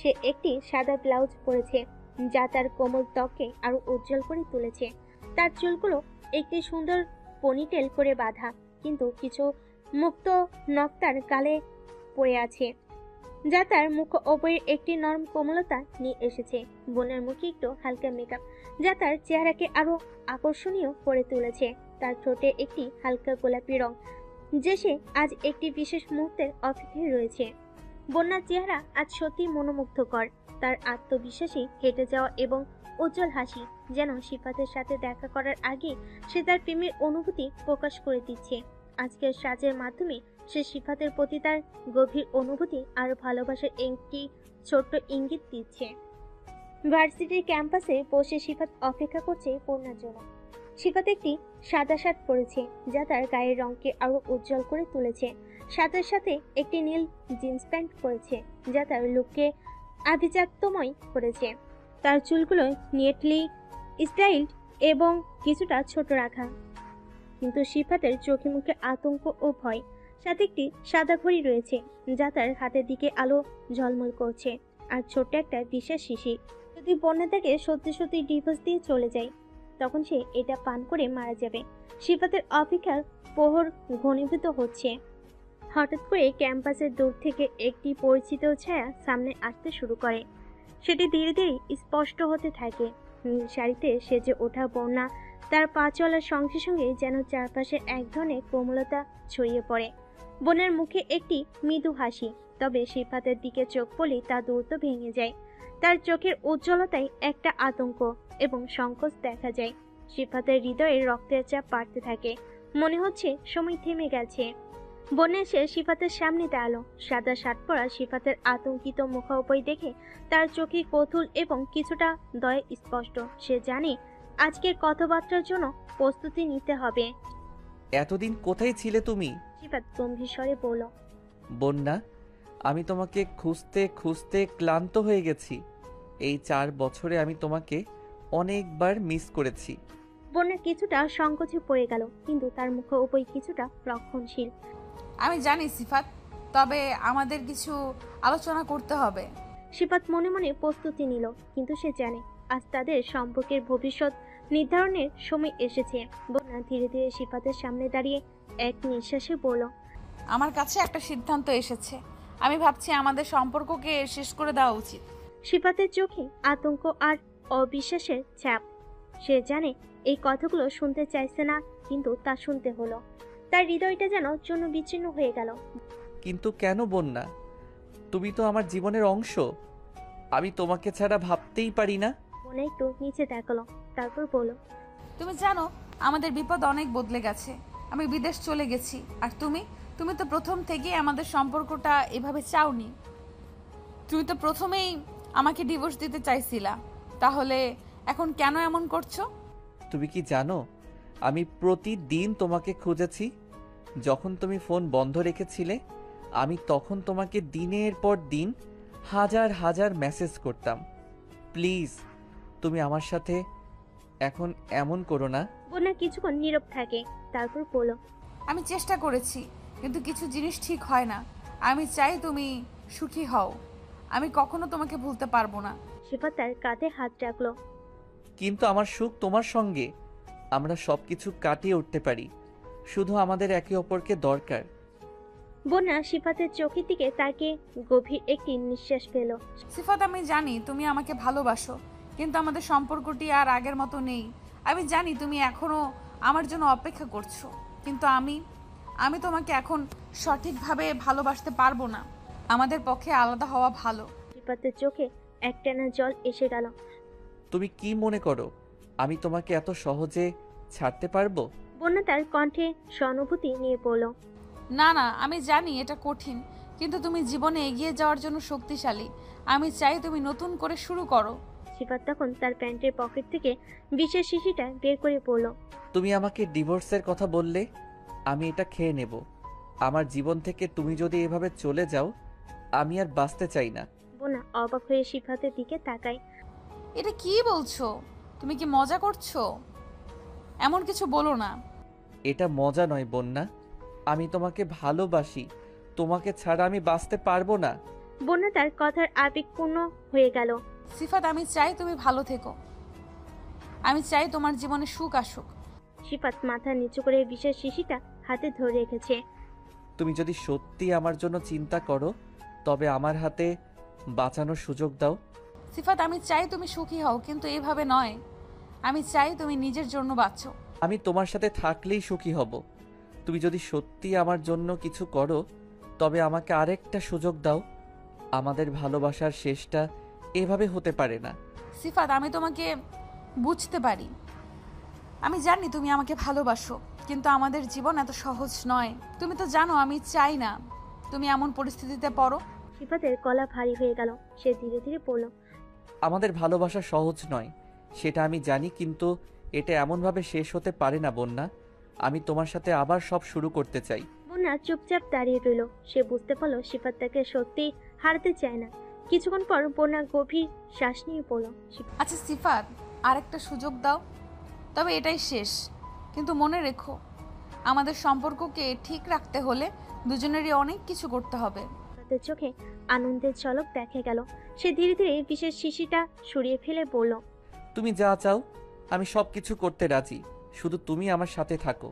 সে একটি সাদা ব্লাউজ পরেছে, যা তার কোমল ত্বককে আরো উজ্জ্বল করে তুলেছে। তার চুলগুলো একটি সুন্দর পনিটেল করে বাঁধা, কিন্তু কিছু মুক্ত নখ তার গালে পড়ে আছে, যা তার মুখ ওপরের একটি নরম কোমলতা নিয়ে এসেছে। বোনের মুখে একটু হালকা মেকআপ, যা তার চেহারাকে আরো আকর্ষণীয় করে তুলেছে। তার ঠোঁটে একটি হালকা গোলাপি রং, যে সে আজ একটি বিশেষ মুহূর্তের অপেক্ষায় রয়েছে। বন্যার চেহারা আজ সত্যি মনোমুগ্ধকর। তার আত্মবিশ্বাসী হেঁটে যাওয়া এবং উজ্জ্বল হাসি যেন সিফাতের সাথে দেখা করার আগে সে তার প্রেমের অনুভূতি প্রকাশ করে দিচ্ছে। আজকের সাজের মাধ্যমে সে সিফাতের প্রতি তার গভীর অনুভূতি আর ভালোবাসার একটি ছোট্ট ইঙ্গিত দিচ্ছে। ভার্সিটির ক্যাম্পাসে বসে সিফাত অপেক্ষা করছে পূর্ণার জন্য। সিফাত একটি সাদা শার্ট পরেছে, যা তার গায়ের রঙকে আরো উজ্জ্বল করে তুলেছে। শার্টের সাথে একটি নীল জিন্স প্যান্ট পরেছে, যা তার লুককে আভিজাত্যময় করেছে। তার চুলগুলো নিটলি স্টাইলড এবং কিছুটা ছোট রাখা, কিন্তু সিফাতের চোখে মুখে আতঙ্ক ও ভয়। সাথে একটি সাদা ঘড়ি রয়েছে, যা তার হাতের দিকে আলো ঝলমল করছে, আর ছোট্ট একটা বিশেষ শিশির। যদি বন্যা তাকে সত্যি সত্যি ডিভোর্স দিয়ে চলে যায়, তখন সে এটা পান করে মারা যাবে। সিফাতের অপেক্ষার প্রহর ঘনীভূত হচ্ছে। হঠাৎ করে ক্যাম্পাসের দূর থেকে একটি পরিচিত ছায়া সামনে আসতে শুরু করে। সেটি ধীরে ধীরে স্পষ্ট হতে থাকে। নীল শাড়িতে সেজে ওঠা বন্যা তার পা চলার সঙ্গে সঙ্গে যেন চারপাশে এক ধরনের কোমলতা ছড়িয়ে পড়ে। বোনের মুখে একটি মৃদু হাসি, তবে সিফাতের দিকে চোখ পড়লেই তা দ্রুত ভেঙে যায়। তার চোখের উজ্জ্বলতায় একটা আতঙ্ক এবং সংকোচ দেখা যায়। সিফাতের হৃদয়ে রক্তের চাপ বাড়তে থাকে, মনে হচ্ছে সময় থেমে গেছে। বন্যা এসে সিফাতের সামনে দাঁড়ালো। সাদা শার্ট পরা সিফাতের আতঙ্কিত মুখোপরি দেখে তার চোখে কৌতূহল এবং কিছুটা দয়া স্পষ্ট। সে জানে আজকের কথাবার্তার জন্য প্রস্তুতি নিতে হবে। এতদিন কোথায় ছিলে তুমি? সিফাত গম্ভীর স্বরে বলল। বন্যা, আমি তোমাকে খুঁজতে খুঁজতে ক্লান্ত হয়ে গেছি। এই 4 বছরে আমি তোমাকে অনেকবার মিস করেছি। বন্যা কিছুটা সংকোচে পড়ে গেল, কিন্তু তার মুখে উপরে কিছুটা রক্ষণশীল। আমি জানি সিফাত, তবে আমাদের কিছু আলোচনা করতে হবে। সিফাত মনে মনে প্রস্তুতি নিল, কিন্তু সে জানে আজ তাদের সম্পর্কের ভবিষ্যৎ নির্ধারণের সময় এসেছে। বন্যা ধীরে ধীরে সিফাতের সামনে দাঁড়িয়ে এক নিঃশ্বাসে বলল, আমার কাছে একটা সিদ্ধান্ত এসেছে। আমি ভাবছি আমাদের সম্পর্ককে শেষ করে দেওয়া উচিত। সিফাতের চোখে আতঙ্ক আর অবিশ্বাসের ছাপ। সে জানে এই কথাগুলো শুনতে চাইছে না, কিন্তু তা শুনতে হলো। তার হৃদয়টা যেন চূর্ণ বিচ্ছিন্ন হয়ে গেল। কিন্তু কেন বন্যা? তুমি তো আমার জীবনের অংশ। আমি তোমাকে ছাড়া ভাবতেই পারি না। মনে একটু নিচে তাকালো, তারপর বলল, তুমি জানো আমাদের বিপদ অনেক বদলে গেছে। আমি বিদেশ চলে গেছি, আর তুমি তুমি তো প্রথম থেকেই আমাদের সম্পর্কটা এভাবে চাওনি। তুমি তো প্রথমেই আমাকে ডিভোর্স দিতে চাইছিলা, তাহলে এখন কেন এমন করছো? তুমি কি জানো আমি প্রতিদিন তোমাকে খুঁজেছি? যখন তুমি ফোন বন্ধ রেখেছিলে আমি তখন তোমাকে দিনের পর দিন হাজার হাজার মেসেজ করতাম। প্লিজ তুমি আমার সাথে এখন এমন করো না। বন্যা কিছুক্ষণ নীরব থাকে, তারপর বলল, আমি চেষ্টা করেছি, কিন্তু কিছু জিনিস ঠিক হয় না। আমি চাই তুমি সুখী হও। আমি কখনো তোমাকে ভুলতে পারবো না। সিফাত তার কাঁধে হাত রাখলো। কিন্তু আমার সুখ তোমার সঙ্গে। আমরা সবকিছু কাটিয়ে উঠতে পারি, শুধু আমাদের একে অপরকে দরকার। বন্যা সিফাতের চোখের দিকে তাকে গভীর একটি নিঃশ্বাস পেল। সিফাত, আমি জানি তুমি আমাকে ভালোবাসো, কিন্তু আমাদের সম্পর্কটি আর আগের মতো নেই। আমি জানি তুমি এখনো আমার জন্য অপেক্ষা করছো, কিন্তু আমি তোমাকে এখন সঠিকভাবে ভালোবাসতে পারবো না। আমাদের পক্ষে আলাদা হওয়া ভালো। সিফাতের চোখে একটানা জল এসে গেল। তুমি কি মনে করো আমি তোমাকে এত সহজে ছাড়তে পারবো? বন্যা তার কণ্ঠে সহানুভূতি নিয়ে বলল, না না, আমি জানি এটা কঠিন, কিন্তু তুমি জীবনে এগিয়ে যাওয়ার জন্য শক্তিশালী। আমি চাই তুমি নতুন করে শুরু করো। সিফাত তখন তার প্যান্টের পকেট থেকে বিশেষ শিশিটা বের করে বলল, তুমি আমাকে ডিভোর্সের কথা বললে, আমি এটা খেয়ে নেব। আমার জীবন থেকে তুমি যদি এভাবে চলে যাও আমি আর বাঁচতে চাই না। বন্যা অবাক হয়ে সিফাতের দিকে তাকায়। এটা কি বলছো? তুমি কি মজা করছো? এমন কিছু বলো না। এটা মজা নয় বন্যা, আমি তোমাকে ভালোবাসি। তোমাকে ছাড়া আমি বাঁচতে পারবো না। বন্যা তার কথার আবেগপূর্ণ হয়ে গেল। সিফাত, আমি চাই তুমি ভালো থেকো। আমি চাই তোমার জীবনে সুখ আসুক। সিফাত মাথা নিচু করে বিশেষ শিশিটা হাতে ধরে রেখেছে। তুমি যদি সত্যি আমার জন্য চিন্তা করো তবে আমার হাতে বাঁচানোর সুযোগ দাও। সিফাত, আমি চাই তুমি সুখী হও, কিন্তু এভাবে নয়। আমি চাই তুমি নিজের জন্য বাঁচো। আমি তোমার সাথে থাকলেই সুখী হব। তুমি যদি সত্যি আমার জন্য কিছু করো তবে আমাকে আরেকটা সুযোগ দাও। আমাদের ভালোবাসার শেষটা এভাবে হতে পারে না। সিফাত, আমি তোমাকে বুঝতে পারি। আমি জানি তুমি আমাকে ভালোবাসো, কিন্তু আমাদের জীবন এত সহজ নয়। তুমি তো জানো আমি চাই না তুমি এমন পরিস্থিতিতে পড়ো। সিফাতের গলা ভারী হয়ে গেল। সে ধীরে ধীরে বলল, আমাদের ভালোবাসা সহজ নয় সেটা আমি জানি, কিন্তু এটা এমনভাবে শেষ হতে পারে না বন্যা। আমি তোমার সাথে আবার সব শুরু করতে চাই। বন্যা চুপচাপ দাঁড়িয়ে রইল। সে বুঝতে পারল সিফাত তাকে সত্যি হারাতে চায় না। কিছুক্ষণ পর বন্যা গভীর শ্বাস নিয়ে বলল, আচ্ছা সিফাত, আরেকটা সুযোগ দাও, তবে এটাই শেষ। কিন্তু মনে রেখো, আমাদের সম্পর্ককে ঠিক রাখতে হলে দুজনেরই অনেক কিছু করতে হবে। সিফাতের চোখে আনন্দের ঝলক দেখা গেল। সে ধীরে ধীরে বিশেষ শিশিটা সরিয়ে ফেলে বলল, তুমি যা চাও আমি সব কিছু করতে রাজি, শুধু তুমি আমার সাথে থাকো।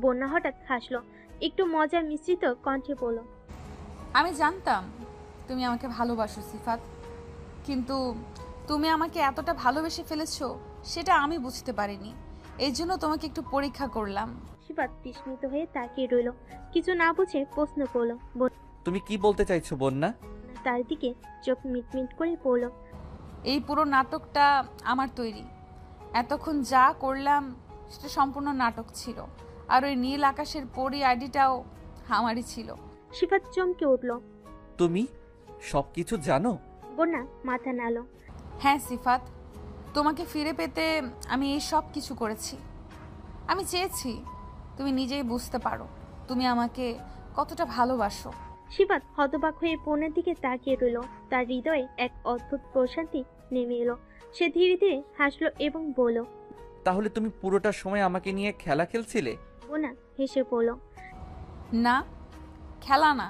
বন্যা হঠাৎ হাসলো, একটু মজা মিশ্রিত কণ্ঠে বলল, আমি জানতাম তুমি আমাকে ভালোবাসো সিফাত, কিন্তু তুমি আমাকে এতটা ভালোবেসে ফেলেছো সেটা আমি বুঝতে পারিনি। এই জন্য তোমাকে একটু পরীক্ষা করলাম। সিফাত বিস্মিত হয়ে তাকিয়ে রইল। কিছু না বুঝে প্রশ্ন করলো। তুমি কি বলতে চাইছো বন্যা? তার দিকে চোখ মিটমিট করে বলল, এই পুরো নাটকটা আমার তৈরি। এতক্ষণ যা করলাম সেটা সম্পূর্ণ নাটক ছিল, আর ওই নীল আকাশের পরি আইডিটাও আমারই ছিল। সিফাত চমকে উঠল। তুমি সবকিছু জানো? বন্যা মাথা নাড়ল। হ্যাঁ সিফাত, তোমাকে ফিরে পেতে আমি এই সব কিছু করেছি। আমি চেয়েছি তুমি নিজেই বুঝতে পারো তুমি আমাকে কতটা ভালোবাসো। সিফাত হতবাক হয়ে বোনের দিকে তাকিয়ে রইল। তার হৃদয়ে এক অদ্ভুত প্রশান্তি নেমে এলো। সে ধীরে ধীরে হাসলো এবং বলল, তাহলে তুমি পুরোটা সময় আমাকে নিয়ে খেলা খেলছিলে? বোনা হেসে বলল, না, খেলা না,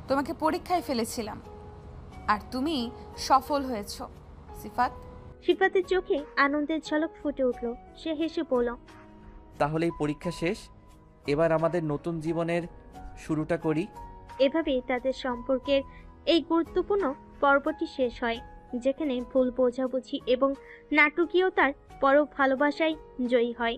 তোমাকে পরীক্ষায় ফেলেছিলাম আর তুমি সফল হয়েছো সিফাত। সিফাতের চোখে আনন্দের ঝলক ফুটে উঠল। সে হেসে বলল, তাহলে এই পরীক্ষা শেষ, এবার আমাদের নতুন জীবনের শুরুটা করি। এভাবেই তাদের সম্পর্কের এই গুরুত্বপূর্ণ পর্বটি শেষ হয়, যেখানে ভুল বোঝাবুঝি এবং নাটকীয়তার পরও ভালোবাসায় জয়ী হয়।